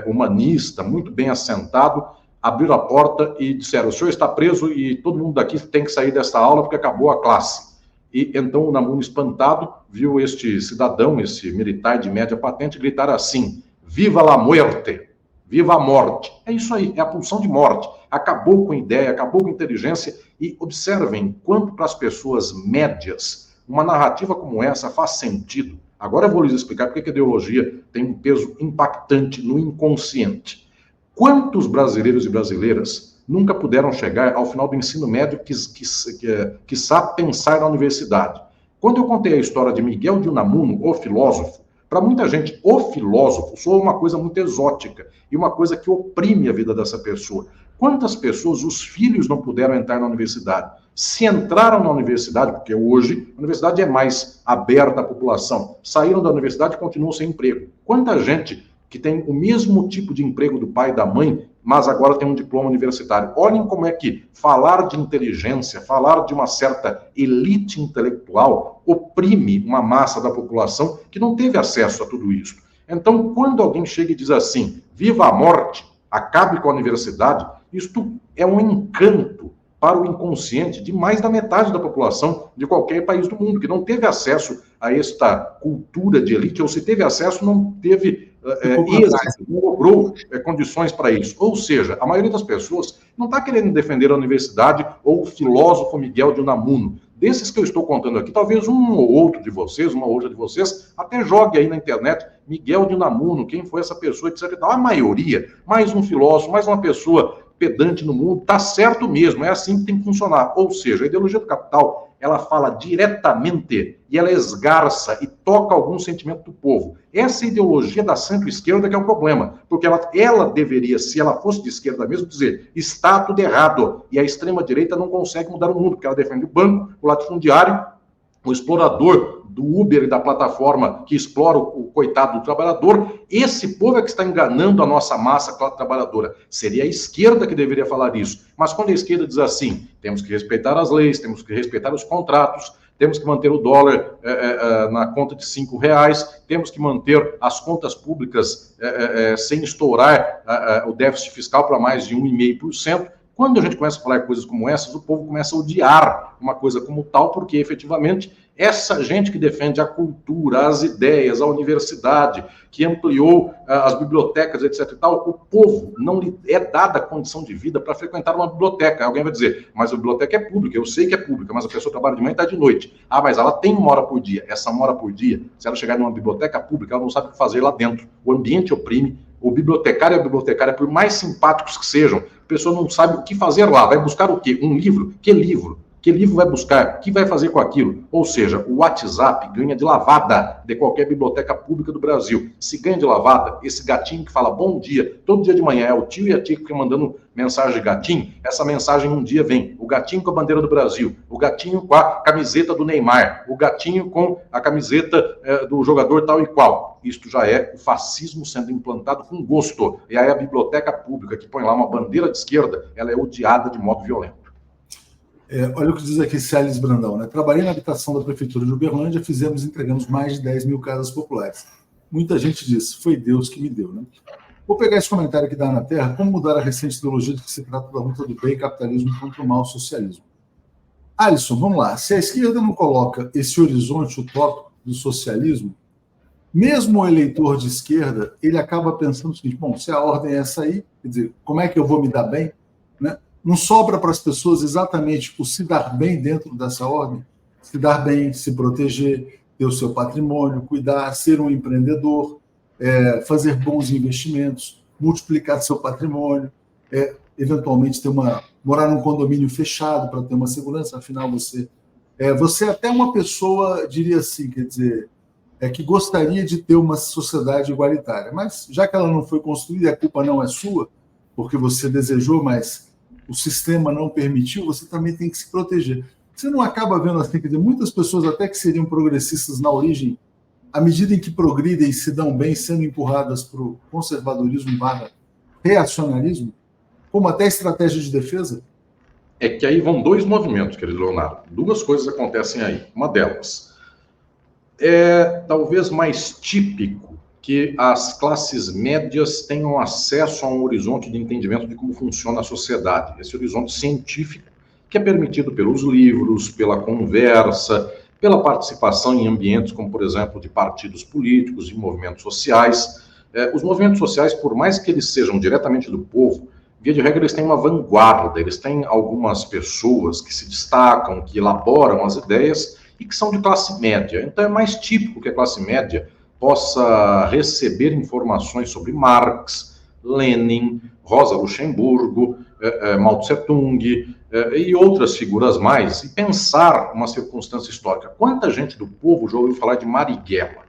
humanista, muito bem assentado. Abriram a porta e disseram: o senhor está preso e todo mundo daqui tem que sair desta aula porque acabou a classe. E então o Unamuno, espantado, viu este cidadão, esse militar de média patente, gritar assim: viva la muerte, viva a morte. É isso aí, é a pulsão de morte. Acabou com ideia, acabou com inteligência. E observem quanto para as pessoas médias uma narrativa como essa faz sentido. Agora eu vou lhes explicar porque a ideologia tem um peso impactante no inconsciente. Quantos brasileiros e brasileiras nunca puderam chegar ao final do ensino médio que sabe pensar na universidade? Quando eu contei a história de Miguel de Unamuno, o filósofo, para muita gente, o filósofo soa uma coisa muito exótica e uma coisa que oprime a vida dessa pessoa. Quantas pessoas, os filhos, não puderam entrar na universidade? Se entraram na universidade, porque hoje a universidade é mais aberta à população, saíram da universidade e continuam sem emprego. Quanta gente que tem o mesmo tipo de emprego do pai e da mãe, mas agora tem um diploma universitário. Olhem como é que falar de inteligência, falar de uma certa elite intelectual, oprime uma massa da população que não teve acesso a tudo isso. Então, quando alguém chega e diz assim: viva a morte, acabe com a universidade, isto é um encanto para o inconsciente de mais da metade da população de qualquer país do mundo, que não teve acesso a esta cultura de elite, ou se teve acesso, não teve não cobrou condições para isso. Ou seja, a maioria das pessoas não está querendo defender a universidade ou o filósofo Miguel de Unamuno. Desses que eu estou contando aqui, talvez um ou outro de vocês, uma ou outra de vocês, até jogue aí na internet Miguel de Unamuno, quem foi essa pessoa, etc. A maioria, mais um filósofo, mais uma pessoa pedante no mundo, está certo mesmo, é assim que tem que funcionar. Ou seja, a ideologia do capital, ela fala diretamente e ela esgarça e toca algum sentimento do povo. Essa ideologia da centro-esquerda que é o problema, porque ela deveria, se ela fosse de esquerda mesmo, dizer: está tudo errado, e a extrema-direita não consegue mudar o mundo, porque ela defende o banco, o latifundiário, o explorador do Uber e da plataforma que explora o coitado do trabalhador. Esse povo é que está enganando a nossa massa trabalhadora. Seria a esquerda que deveria falar isso. Mas quando a esquerda diz assim: temos que respeitar as leis, temos que respeitar os contratos, temos que manter o dólar na conta de R$5, temos que manter as contas públicas sem estourar o déficit fiscal para mais de 1,5%, quando a gente começa a falar coisas como essas, o povo começa a odiar uma coisa como tal, porque efetivamente essa gente que defende a cultura, as ideias, a universidade, que ampliou as bibliotecas, etc. e tal, o povo não lhe é dada a condição de vida para frequentar uma biblioteca. Alguém vai dizer: mas a biblioteca é pública, eu sei que é pública, mas a pessoa trabalha de manhã e está de noite. Ah, mas ela tem 1 hora por dia. Essa 1 hora por dia, se ela chegar numa biblioteca pública, ela não sabe o que fazer lá dentro. O ambiente oprime. O bibliotecário e a bibliotecária, por mais simpáticos que sejam, a pessoa não sabe o que fazer lá. Vai buscar o quê? Um livro? Que livro? Que livro vai buscar? O que vai fazer com aquilo? Ou seja, o WhatsApp ganha de lavada de qualquer biblioteca pública do Brasil. Se ganha de lavada, esse gatinho que fala bom dia, todo dia de manhã, é o tio e a tia que ficam mandando mensagem de gatinho, essa mensagem um dia vem: o gatinho com a bandeira do Brasil, o gatinho com a camiseta do Neymar, o gatinho com a camiseta do jogador tal e qual. Isto já é o fascismo sendo implantado com gosto. E aí a biblioteca pública, que põe lá uma bandeira de esquerda, ela é odiada de modo violento. Olha o que diz aqui Célis Brandão, né? Trabalhei na habitação da Prefeitura de Uberlândia, entregamos mais de 10 mil casas populares. Muita gente disse: foi Deus que me deu, né? Vou pegar esse comentário aqui da Ana Terra: como mudar a recente ideologia de que se trata da luta do bem, capitalismo contra o mau socialismo. Alisson, vamos lá. Se a esquerda não coloca esse horizonte utópico do socialismo, mesmo o eleitor de esquerda, ele acaba pensando o seguinte: bom, se a ordem é essa aí, quer dizer, como é que eu vou me dar bem? Né? Não sobra para as pessoas exatamente o se dar bem dentro dessa ordem? Se dar bem, se proteger, ter o seu patrimônio, cuidar, ser um empreendedor, fazer bons investimentos, multiplicar seu patrimônio, eventualmente morar num condomínio fechado para ter uma segurança, afinal você é até uma pessoa, diria assim, quer dizer, que gostaria de ter uma sociedade igualitária, mas já que ela não foi construída, a culpa não é sua, porque você desejou, mas o sistema não permitiu, você também tem que se proteger. Você não acaba vendo assim, quer dizer, muitas pessoas até que seriam progressistas na origem, à medida em que progridem e se dão bem, sendo empurradas para o conservadorismo / reacionarismo, como até estratégia de defesa? É que aí vão dois movimentos, querido Leonardo. Duas coisas acontecem aí. Uma delas é talvez mais típico que as classes médias tenham acesso a um horizonte de entendimento de como funciona a sociedade. Esse horizonte científico que é permitido pelos livros, pela conversa, pela participação em ambientes como, por exemplo, de partidos políticos, de movimentos sociais. Os movimentos sociais, por mais que eles sejam diretamente do povo, via de regra, eles têm uma vanguarda, eles têm algumas pessoas que se destacam, que elaboram as ideias e que são de classe média. Então, é mais típico que a classe média possa receber informações sobre Marx, Lenin, Rosa Luxemburgo, Mao Tse-tung e outras figuras mais, e pensar uma circunstância histórica. Quanta gente do povo já ouviu falar de Marighella?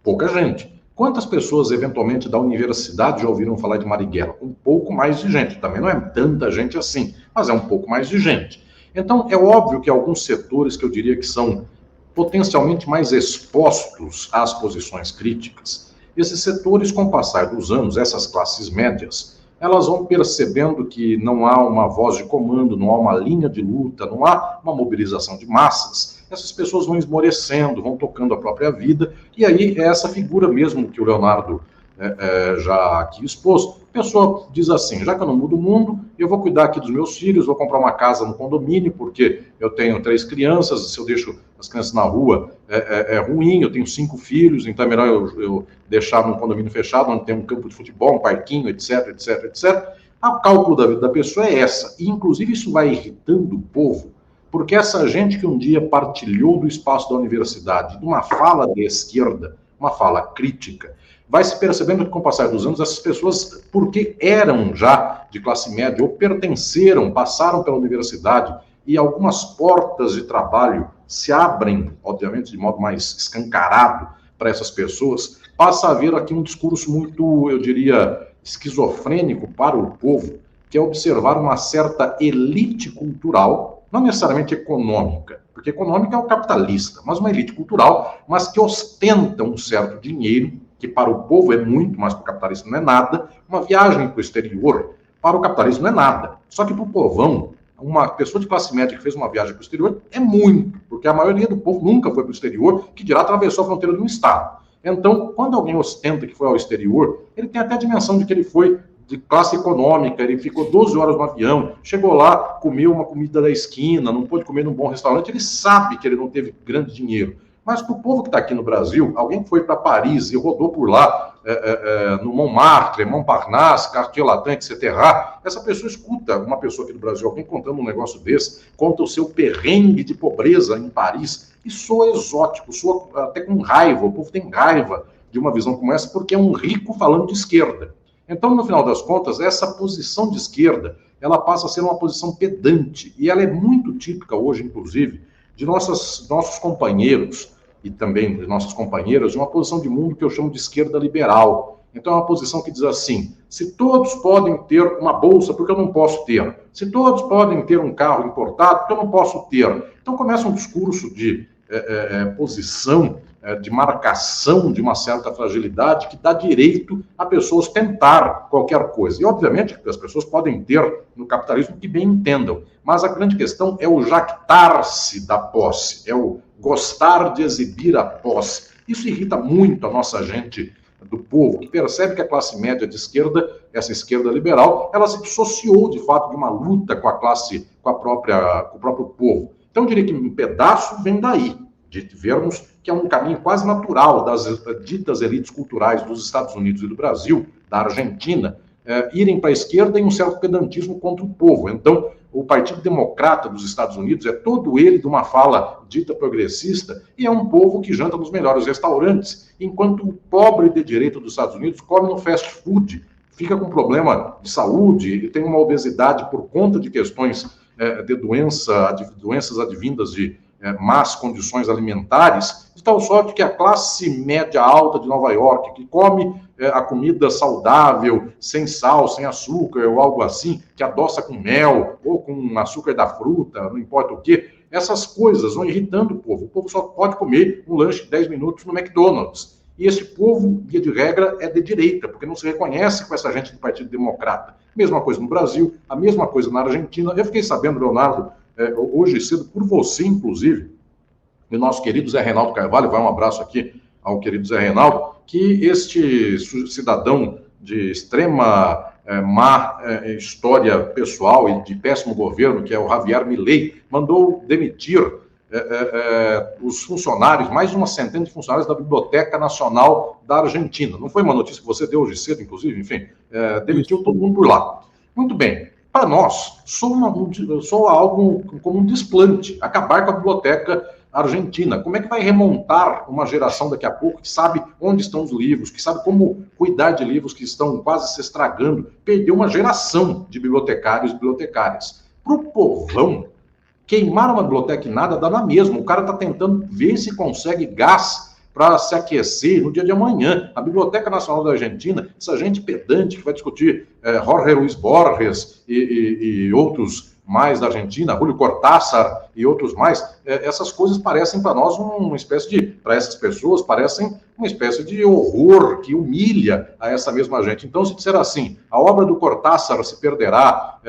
Pouca gente. Quantas pessoas, eventualmente, da universidade já ouviram falar de Marighella? Um pouco mais de gente. Também não é tanta gente assim, mas é um pouco mais de gente. Então, é óbvio que alguns setores que eu diria que são potencialmente mais expostos às posições críticas, esses setores, com o passar dos anos, essas classes médias, elas vão percebendo que não há uma voz de comando, não há uma linha de luta, não há uma mobilização de massas. Essas pessoas vão esmorecendo, vão tocando a própria vida, e aí é essa figura mesmo que o Leonardo já aqui expôs. A pessoa diz assim, já que eu não mudo o mundo, eu vou cuidar aqui dos meus filhos, vou comprar uma casa no condomínio, porque eu tenho 3 crianças, se eu deixo as crianças na rua é ruim, eu tenho 5 filhos, então é melhor eu deixar num condomínio fechado, onde tem um campo de futebol, um parquinho, etc, etc, etc. O cálculo da vida da pessoa é essa, e inclusive isso vai irritando o povo, porque essa gente que um dia partilhou do espaço da universidade, de uma fala de esquerda, uma fala crítica, vai se percebendo que com o passar dos anos, essas pessoas, porque eram já de classe média ou pertenceram, passaram pela universidade e algumas portas de trabalho se abrem, obviamente, de modo mais escancarado para essas pessoas, passa a haver aqui um discurso muito, eu diria, esquizofrênico para o povo, que é observar uma certa elite cultural, não necessariamente econômica, porque econômica é o capitalista, mas uma elite cultural, mas que ostenta um certo dinheiro, que para o povo é muito, mas para o capitalista não é nada. Uma viagem para o exterior, para o capitalista não é nada. Só que para o povão, uma pessoa de classe média que fez uma viagem para o exterior é muito, porque a maioria do povo nunca foi para o exterior, que dirá atravessou a fronteira de um estado. Então, quando alguém ostenta que foi ao exterior, ele tem até a dimensão de que ele foi de classe econômica, ele ficou 12 horas no avião, chegou lá, comeu uma comida da esquina, não pôde comer num bom restaurante, ele sabe que ele não teve grande dinheiro. Mas para o povo que está aqui no Brasil, alguém que foi para Paris e rodou por lá, no Montmartre, Montparnasse, Cartier-Latin, etc., essa pessoa escuta uma pessoa aqui do Brasil, alguém contando um negócio desse, conta o seu perrengue de pobreza em Paris, e soa exótico, soa até com raiva, o povo tem raiva de uma visão como essa, porque é um rico falando de esquerda. Então, no final das contas, essa posição de esquerda, ela passa a ser uma posição pedante, e ela é muito típica hoje, inclusive, de nossos companheiros e também de nossas companheiras, de uma posição de mundo que eu chamo de esquerda liberal. Então é uma posição que diz assim, se todos podem ter uma bolsa, porque eu não posso ter? Se todos podem ter um carro importado, porque eu não posso ter? Então começa um discurso de posição, de marcação de uma certa fragilidade que dá direito a pessoas tentar qualquer coisa. E, obviamente, as pessoas podem ter no capitalismo que bem entendam, mas a grande questão é o jactar-se da posse, é o gostar de exibir a posse. Isso irrita muito a nossa gente do povo, que percebe que a classe média de esquerda, essa esquerda liberal, ela se dissociou, de fato, de uma luta com com o próprio povo. Então, eu diria que um pedaço vem daí, de vermos que é um caminho quase natural das ditas elites culturais dos Estados Unidos e do Brasil, da Argentina, irem para a esquerda em um certo pedantismo contra o povo. Então, o Partido Democrata dos Estados Unidos é todo ele de uma fala dita progressista e é um povo que janta nos melhores restaurantes, enquanto o pobre de direita dos Estados Unidos come no fast food, fica com problema de saúde e tem uma obesidade por conta de questões de doenças advindas de más condições alimentares, de tal sorte que a classe média alta de Nova York, que come a comida saudável, sem sal, sem açúcar, ou algo assim, que adoça com mel, ou com açúcar da fruta, não importa o quê, essas coisas vão irritando o povo. O povo só pode comer um lanche de 10 minutos no McDonald's. E esse povo, via de regra, é de direita, porque não se reconhece com essa gente do Partido Democrata. Mesma coisa no Brasil, a mesma coisa na Argentina. Eu fiquei sabendo, Leonardo, hoje cedo, por você, inclusive, e nosso querido Zé Reinaldo Carvalho, vai um abraço aqui ao querido Zé Reinaldo, que este cidadão de extrema má história pessoal e de péssimo governo, que é o Javier Milei, mandou demitir os funcionários, mais de uma centena de funcionários da Biblioteca Nacional da Argentina. Não foi uma notícia que você deu hoje cedo, inclusive, enfim, demitiu todo mundo por lá. Muito bem. Para nós, sou algo como um desplante, acabar com a Biblioteca Argentina. Como é que vai remontar uma geração daqui a pouco que sabe onde estão os livros, que sabe como cuidar de livros que estão quase se estragando? Perdeu uma geração de bibliotecários e bibliotecárias. Para o povão, queimar uma biblioteca e nada dá na mesma. O cara está tentando ver se consegue gás para se aquecer no dia de amanhã. A Biblioteca Nacional da Argentina, essa gente pedante que vai discutir Jorge Luis Borges e outros mais da Argentina, Julio Cortázar e outros mais, essas coisas parecem para nós uma espécie de, para essas pessoas, parecem uma espécie de horror que humilha a essa mesma gente. Então, se disser assim, a obra do Cortázar se perderá,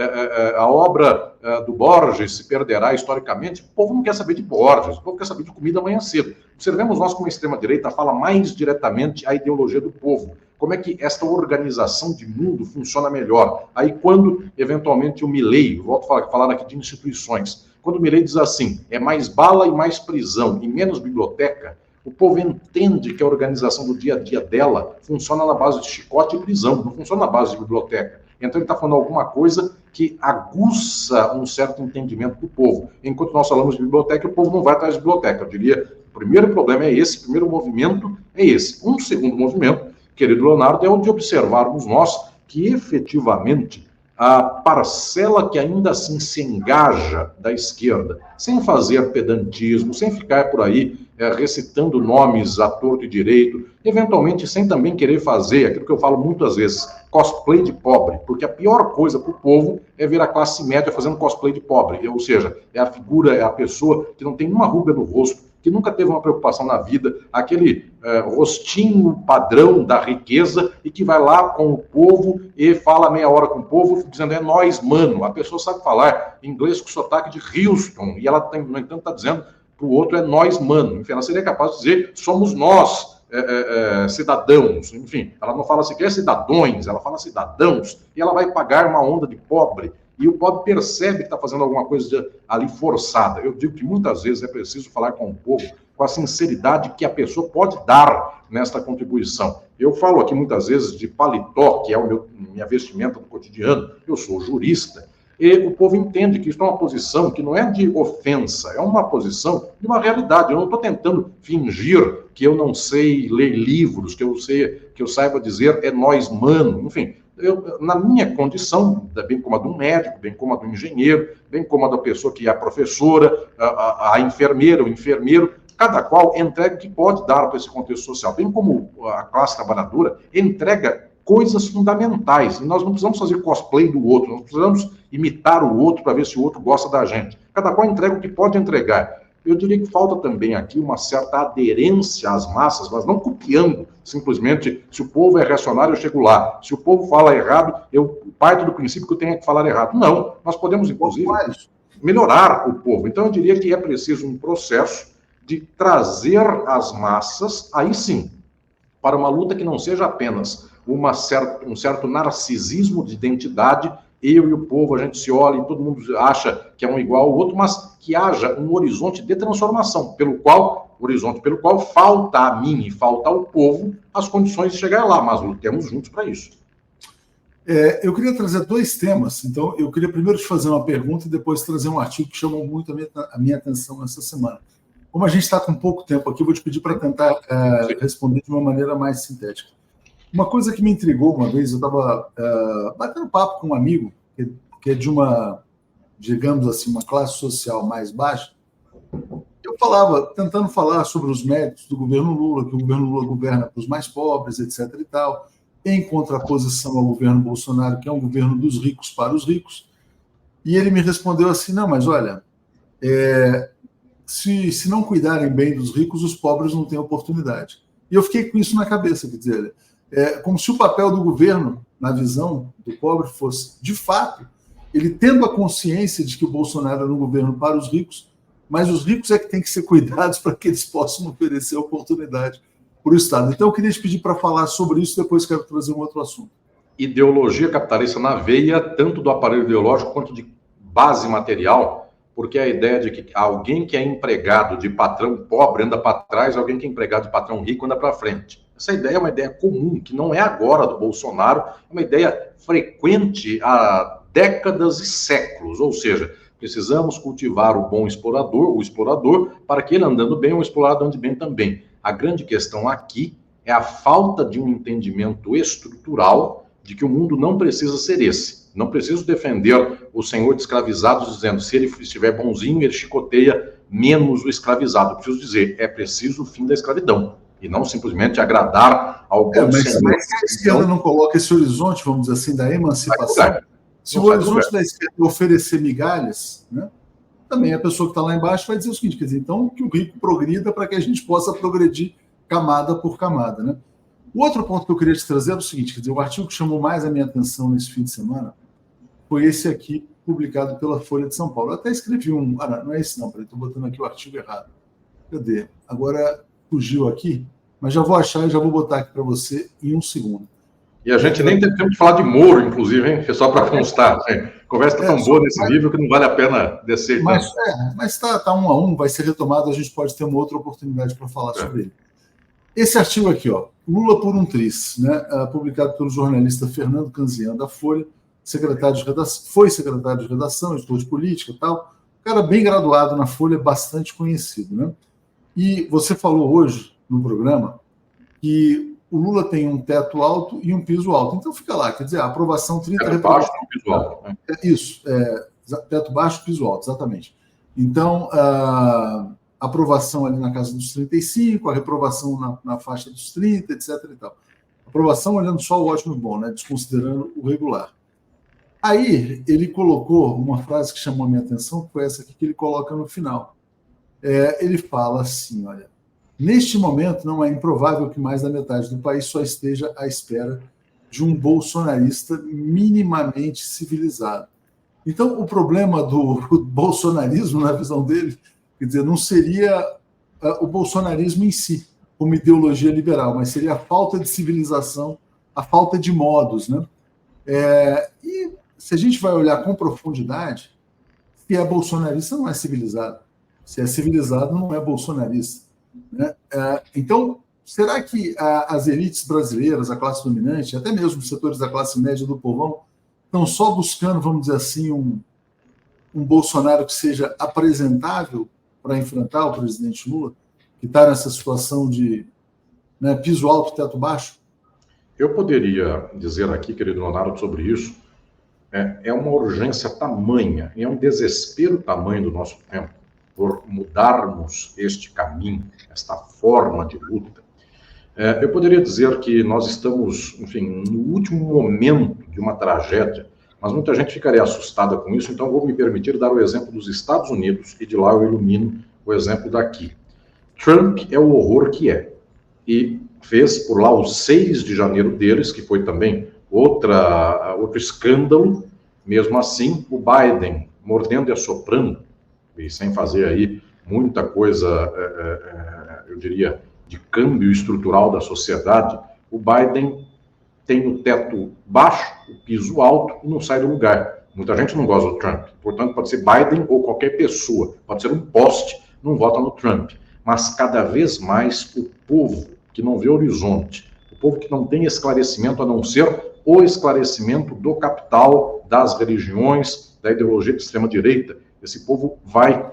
a obra do Borges se perderá historicamente, o povo não quer saber de Borges, o povo quer saber de comida amanhã cedo. Observemos nós como a extrema-direita fala mais diretamente a ideologia do povo. Como é que esta organização de mundo funciona melhor? Aí quando, eventualmente, o Milei, volto a falar aqui de instituições, quando o Milei diz assim, é mais bala e mais prisão e menos biblioteca, o povo entende que a organização do dia a dia dela funciona na base de chicote e prisão, não funciona na base de biblioteca. Então ele está falando alguma coisa que aguça um certo entendimento do povo. Enquanto nós falamos de biblioteca, o povo não vai atrás de biblioteca. Eu diria, o primeiro problema é esse, o primeiro movimento é esse. Um segundo movimento, querido Leonardo, é o de observarmos nós que efetivamente a parcela que ainda assim se engaja da esquerda, sem fazer pedantismo, sem ficar por aí recitando nomes à torto e direito, eventualmente sem também querer fazer aquilo que eu falo muitas vezes, cosplay de pobre, porque a pior coisa para o povo é ver a classe média fazendo cosplay de pobre, ou seja, é a figura, é a pessoa que não tem uma ruga no rosto, que nunca teve uma preocupação na vida, aquele rostinho padrão da riqueza e que vai lá com o povo e fala meia hora com o povo, dizendo, é nós, mano. A pessoa sabe falar inglês com sotaque de Houston e ela, no entanto, está dizendo para o outro, é nós, mano. Enfim, ela seria capaz de dizer, somos nós, cidadãos. Enfim, ela não fala sequer cidadões, ela fala cidadãos e ela vai pagar uma onda de pobre. E o pobre percebe que está fazendo alguma coisa ali forçada. Eu digo que muitas vezes é preciso falar com o povo com a sinceridade que a pessoa pode dar nesta contribuição. Eu falo aqui muitas vezes de paletó, que é minha vestimenta do cotidiano. Eu sou jurista. E o povo entende que isso é uma posição que não é de ofensa, é uma posição de uma realidade. Eu não estou tentando fingir que eu não sei ler livros, que eu saiba dizer é nós, mano. Enfim, na minha condição, bem como a de um médico, bem como a do engenheiro, bem como a da pessoa que é a professora, a enfermeira, o enfermeiro, cada qual entrega o que pode dar para esse contexto social. Bem como a classe trabalhadora entrega coisas fundamentais. E nós não precisamos fazer cosplay do outro, nós precisamos imitar o outro para ver se o outro gosta da gente. Cada qual entrega o que pode entregar. Eu diria que falta também aqui uma certa aderência às massas, mas não copiando, simplesmente, se o povo é reacionário, eu chego lá. Se o povo fala errado, eu parto do princípio que eu tenho que falar errado. Não, nós podemos, inclusive, melhorar o povo. Então, eu diria que é preciso um processo de trazer as massas, aí sim, para uma luta que não seja apenas um certo narcisismo de identidade, eu e o povo, a gente se olha e todo mundo acha que é um igual ao outro, mas que haja um horizonte de transformação, pelo qual falta a mim e falta ao povo as condições de chegar lá, mas lutemos juntos para isso. Eu queria trazer dois temas, então eu queria primeiro te fazer uma pergunta e depois trazer um artigo que chamou muito a minha atenção essa semana. Como a gente está com pouco tempo aqui, eu vou te pedir para tentar responder de uma maneira mais sintética. Uma coisa que me intrigou uma vez, eu estava batendo papo com um amigo que é de uma, digamos assim, uma classe social mais baixa. Eu tentando falar sobre os méritos do governo Lula, que o governo Lula governa para os mais pobres, etc. e tal, em contraposição ao governo Bolsonaro, que é um governo dos ricos para os ricos. E ele me respondeu assim, não, mas olha, se não cuidarem bem dos ricos, os pobres não têm oportunidade. E eu fiquei com isso na cabeça, quer dizer, como se o papel do governo, na visão do pobre, fosse, de fato, ele tendo a consciência de que o Bolsonaro era um governo para os ricos, mas os ricos é que têm que ser cuidados para que eles possam oferecer oportunidade para o Estado. Então, eu queria te pedir para falar sobre isso, depois quero trazer um outro assunto. Ideologia capitalista na veia, tanto do aparelho ideológico quanto de base material, porque a ideia de que alguém que é empregado de patrão pobre anda para trás, alguém que é empregado de patrão rico anda para frente. Essa ideia é uma ideia comum, que não é agora do Bolsonaro, é uma ideia frequente há décadas e séculos, ou seja, precisamos cultivar o bom explorador, para que ele andando bem, o explorado ande bem também. A grande questão aqui é a falta de um entendimento estrutural de que o mundo não precisa ser esse. Não preciso defender o senhor de escravizados dizendo se ele estiver bonzinho, ele chicoteia menos o escravizado. Preciso dizer, é preciso o fim da escravidão. E não simplesmente agradar ao bom senhor. Mas se a esquerda não coloca esse horizonte, vamos dizer assim, da emancipação, se o horizonte da esquerda oferecer migalhas, né, também a pessoa que está lá embaixo vai dizer o seguinte, quer dizer, então que o rico progrida para que a gente possa progredir camada por camada, né? O outro ponto que eu queria te trazer é o seguinte, quer dizer, o artigo que chamou mais a minha atenção nesse fim de semana foi esse aqui, publicado pela Folha de São Paulo. Eu até escrevi um... não é esse não, estou botando aqui o artigo errado. Cadê? Agora fugiu aqui, mas já vou achar e já vou botar aqui para você em um segundo. E a gente nem tem tempo de falar de Moro, inclusive, hein? Só para constar. A conversa está tão boa nesse nível que não vale a pena descer. Mas está 1 a 1, vai ser retomado, a gente pode ter uma outra oportunidade para falar sobre ele. Esse artigo aqui, ó, Lula por um triz, né, publicado pelo jornalista Fernando Canzian, da Folha, foi secretário de redação, editor de política e tal, cara bem graduado na Folha, bastante conhecido, né? E você falou hoje no programa que o Lula tem um teto alto e um piso alto. Então fica lá, quer dizer, a aprovação 30... Teto baixo e piso alto. Né? Isso, teto baixo, piso alto, exatamente. Então, a aprovação ali na casa dos 35, a reprovação na faixa dos 30, etc. e tal. Aprovação olhando só o ótimo e bom, né? Desconsiderando o regular. Aí ele colocou uma frase que chamou a minha atenção, que foi essa aqui que ele coloca no final. Ele fala assim, olha, neste momento não é improvável que mais da metade do país só esteja à espera de um bolsonarista minimamente civilizado. Então, o problema do bolsonarismo, na visão dele, quer dizer, não seria o bolsonarismo em si, como ideologia liberal, mas seria a falta de civilização, a falta de modos, né? E se a gente vai olhar com profundidade, se é bolsonarista, não é civilizado. Se é civilizado, não é bolsonarista. Né? Então, será que as elites brasileiras, a classe dominante, até mesmo os setores da classe média do povão, estão só buscando, vamos dizer assim, um Bolsonaro que seja apresentável para enfrentar o presidente Lula, que está nessa situação de piso alto, teto baixo? Eu poderia dizer aqui, querido Leonardo, sobre isso, é uma urgência tamanha, é um desespero tamanho do nosso tempo, por mudarmos este caminho, esta forma de luta. Eu poderia dizer que nós estamos, enfim, no último momento de uma tragédia, mas muita gente ficaria assustada com isso, então vou me permitir dar o exemplo dos Estados Unidos, e de lá eu ilumino o exemplo daqui. Trump é o horror que é, e fez por lá o 6 de janeiro deles, que foi também outro escândalo. Mesmo assim, o Biden, mordendo e assoprando, e sem fazer aí muita coisa, eu diria, de câmbio estrutural da sociedade, o Biden tem o teto baixo, o piso alto e não sai do lugar. Muita gente não gosta do Trump, portanto pode ser Biden ou qualquer pessoa, pode ser um poste, não vota no Trump. Mas cada vez mais o povo que não vê horizonte, o povo que não tem esclarecimento a não ser o esclarecimento do capital, das religiões, da ideologia de extrema-direita, esse povo vai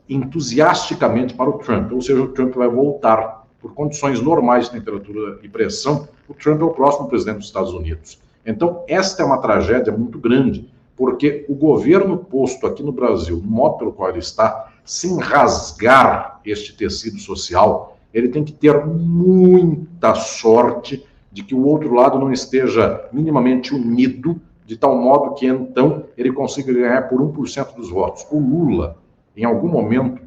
entusiasticamente para o Trump, ou seja, o Trump vai voltar por condições normais de temperatura e pressão, o Trump é o próximo presidente dos Estados Unidos. Então, esta é uma tragédia muito grande, porque o governo posto aqui no Brasil, no modo pelo qual ele está, sem rasgar este tecido social, ele tem que ter muita sorte de que o outro lado não esteja minimamente unido, de tal modo que, então, ele consiga ganhar por 1% dos votos. O Lula, em algum momento,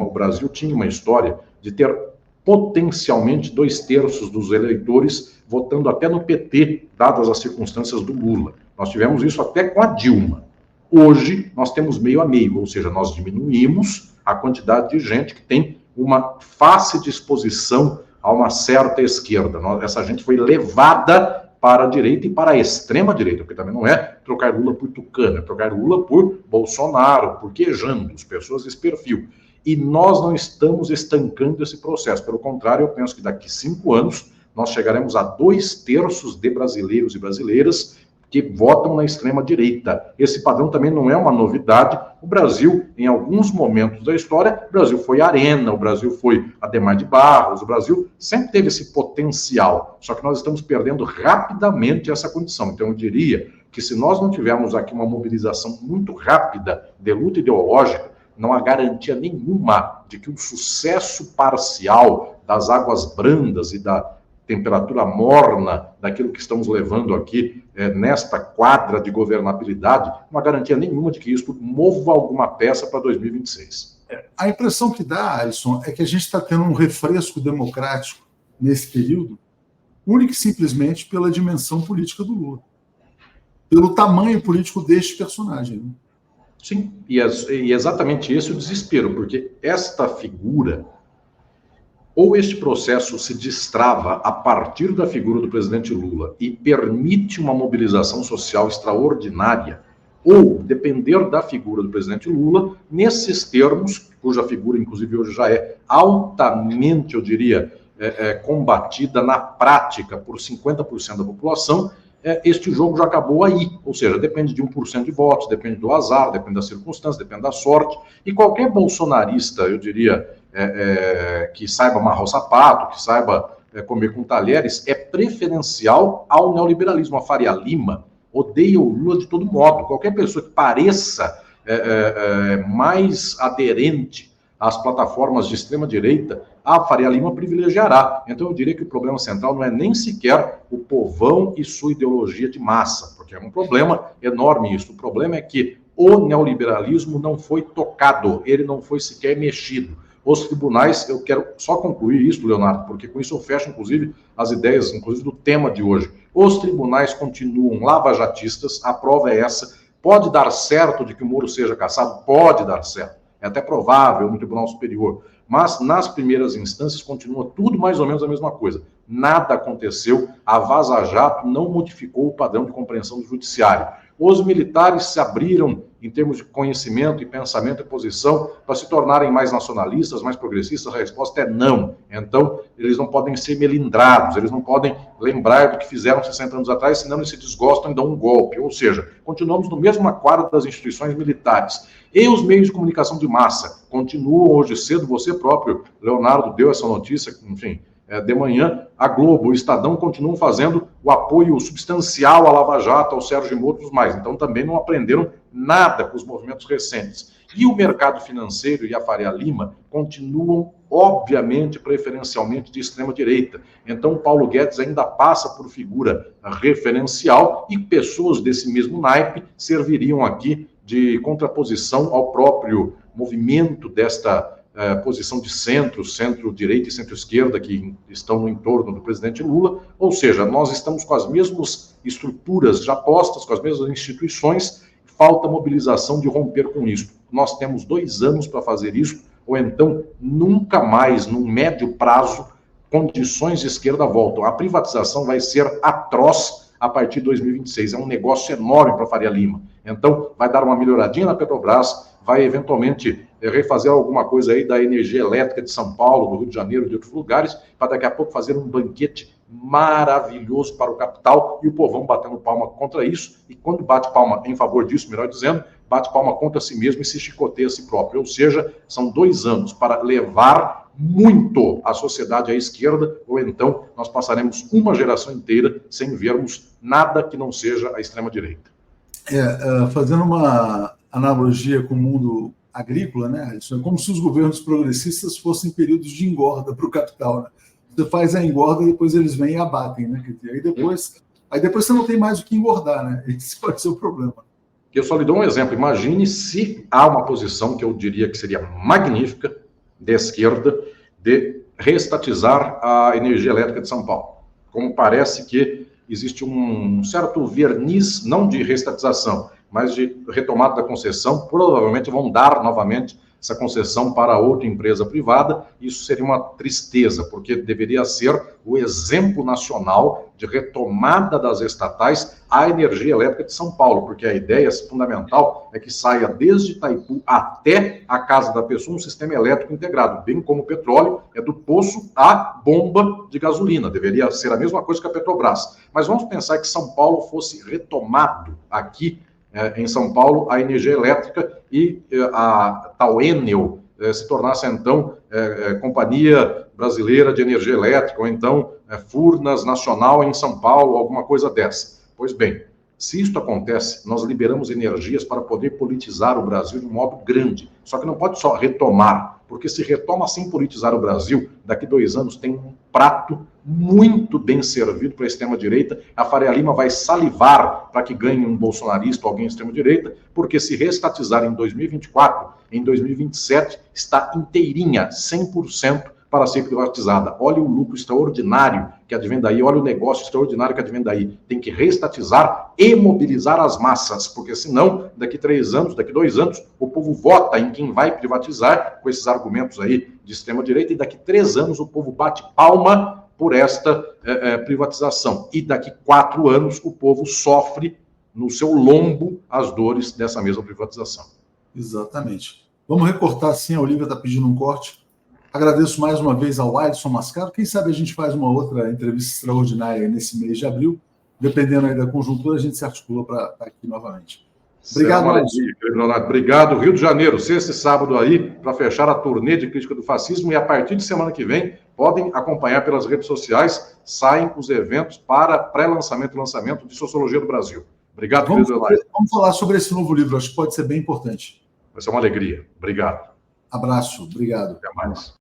o Brasil tinha uma história de ter potencialmente 2/3 dos eleitores votando até no PT, dadas as circunstâncias do Lula. Nós tivemos isso até com a Dilma. Hoje, nós temos meio a meio, ou seja, nós diminuímos a quantidade de gente que tem uma fácil disposição a uma certa esquerda. Essa gente foi levada para a direita e para a extrema-direita, porque também não é trocar Lula por Tucano, é trocar Lula por Bolsonaro, por quejandos, pessoas desse perfil. E nós não estamos estancando esse processo. Pelo contrário, eu penso que daqui 5 anos nós chegaremos a 2/3 de brasileiros e brasileiras que votam na extrema-direita. Esse padrão também não é uma novidade. O Brasil, em alguns momentos da história, o Brasil foi Arena, o Brasil foi Adhemar de Barros, o Brasil sempre teve esse potencial, só que nós estamos perdendo rapidamente essa condição. Então, eu diria que se nós não tivermos aqui uma mobilização muito rápida de luta ideológica, não há garantia nenhuma de que o sucesso parcial das águas brandas e da temperatura morna daquilo que estamos levando aqui nesta quadra de governabilidade, não há garantia nenhuma de que isso mova alguma peça para 2026. A impressão que dá, Alisson, é que a gente está tendo um refresco democrático nesse período, única e simplesmente pela dimensão política do Lula, pelo tamanho político deste personagem. Né? Sim, e exatamente esse o desespero, porque esta figura, ou este processo se destrava a partir da figura do presidente Lula e permite uma mobilização social extraordinária, ou depender da figura do presidente Lula, nesses termos, cuja figura, inclusive, hoje já é altamente, eu diria, combatida na prática por 50% da população, este jogo já acabou aí, ou seja, depende de 1% de votos, depende do azar, depende das circunstâncias, depende da sorte, e qualquer bolsonarista, eu diria, que saiba amarrar o sapato, que saiba comer com talheres, é preferencial ao neoliberalismo. A Faria Lima odeia o Lula de todo modo. Qualquer pessoa que pareça mais aderente às plataformas de extrema-direita, a Faria Lima privilegiará. Então eu diria que o problema central não é nem sequer o povão e sua ideologia de massa, porque é um problema enorme isso. O problema é que o neoliberalismo não foi tocado, ele não foi sequer mexido. Os tribunais, eu quero só concluir isso, Leonardo, porque com isso eu fecho, inclusive, as ideias, inclusive, do tema de hoje. Os tribunais continuam lavajatistas, a prova é essa. Pode dar certo de que o Moro seja cassado? Pode dar certo. É até provável no Tribunal Superior. Mas, nas primeiras instâncias, continua tudo mais ou menos a mesma coisa. Nada aconteceu, a Vaza Jato não modificou o padrão de compreensão do judiciário. Os militares se abriram em termos de conhecimento e pensamento e posição para se tornarem mais nacionalistas, mais progressistas? A resposta é não. Então, eles não podem ser melindrados, eles não podem lembrar do que fizeram 60 anos atrás, senão eles se desgostam e dão um golpe. Ou seja, continuamos no mesmo quadro das instituições militares. E os meios de comunicação de massa continuam hoje cedo, você próprio, Leonardo, deu essa notícia, enfim, de manhã, a Globo, o Estadão continuam fazendo o apoio substancial à Lava Jato, ao Sérgio Moro e outros mais. Então também não aprenderam nada com os movimentos recentes. E o mercado financeiro e a Faria Lima continuam, obviamente, preferencialmente de extrema-direita. Então Paulo Guedes ainda passa por figura referencial e pessoas desse mesmo naipe serviriam aqui de contraposição ao próprio movimento desta posição de centro-direita e centro-esquerda que estão no entorno do presidente Lula, ou seja, nós estamos com as mesmas estruturas já postas, com as mesmas instituições, falta mobilização de romper com isso. Nós temos 2 anos para fazer isso, ou então nunca mais, num médio prazo, condições de esquerda voltam. A privatização vai ser atroz a partir de 2026, é um negócio enorme para a Faria Lima. Então, vai dar uma melhoradinha na Petrobras, vai eventualmente refazer alguma coisa aí da energia elétrica de São Paulo, do Rio de Janeiro, de outros lugares, para daqui a pouco fazer um banquete maravilhoso para o capital e o povão batendo palma contra isso. E quando bate palma em favor disso, melhor dizendo, bate palma contra si mesmo e se chicoteia a si próprio. Ou seja, são 2 anos para levar muito a sociedade à esquerda, ou então nós passaremos uma geração inteira sem vermos nada que não seja a extrema-direita. Fazendo uma analogia com o mundo agrícola, né? Isso é como se os governos progressistas fossem períodos de engorda para o capital, né? Você faz a engorda e depois eles vêm e abatem, né? Aí depois você não tem mais o que engordar, né? Esse pode ser o problema. Eu só lhe dou um exemplo. Imagine se há uma posição que eu diria que seria magnífica, de esquerda, de reestatizar a energia elétrica de São Paulo. Como parece que existe um certo verniz, não de reestatização, mas de retomada da concessão, provavelmente vão dar novamente essa concessão para outra empresa privada. Isso seria uma tristeza, porque deveria ser o exemplo nacional de retomada das estatais à energia elétrica de São Paulo, porque a ideia fundamental é que saia desde Itaipu até a casa da pessoa um sistema elétrico integrado, bem como o petróleo é do poço à bomba de gasolina. Deveria ser a mesma coisa que a Petrobras. Mas vamos pensar que São Paulo fosse retomado aqui, em São Paulo, a energia elétrica e a tal Enel se tornasse, então, Companhia Brasileira de Energia Elétrica, ou então Furnas Nacional em São Paulo, alguma coisa dessa. Pois bem, se isso acontece, nós liberamos energias para poder politizar o Brasil de um modo grande. Só que não pode só retomar, porque se retoma sem politizar o Brasil, daqui 2 anos tem um prato muito bem servido para a extrema-direita. A Faria Lima vai salivar para que ganhe um bolsonarista ou alguém extrema-direita, porque se reestatizar em 2024, em 2027, está inteirinha, 100%, para ser privatizada. Olha o lucro extraordinário que advém daí, olha o negócio extraordinário que advém daí. Tem que reestatizar e mobilizar as massas, porque senão, daqui 3 anos, daqui 2 anos, o povo vota em quem vai privatizar, com esses argumentos aí de extrema-direita, e daqui 3 anos o povo bate palma por esta privatização. E daqui 4 anos o povo sofre no seu lombo as dores dessa mesma privatização. Exatamente. Vamos recortar, sim, a Olivia está pedindo um corte. Agradeço mais uma vez ao Alisson Mascaro. Quem sabe a gente faz uma outra entrevista extraordinária nesse mês de abril. Dependendo aí da conjuntura, a gente se articula para estar aqui novamente. Obrigado, Alisson. Obrigado. Rio de Janeiro, sexta e sábado aí, para fechar a turnê de crítica do fascismo. E a partir de semana que vem, podem acompanhar pelas redes sociais, saem os eventos para pré-lançamento e lançamento de Sociologia do Brasil. Obrigado, vamos falar sobre esse novo livro, acho que pode ser bem importante. Vai ser uma alegria. Obrigado. Abraço, obrigado. Até mais.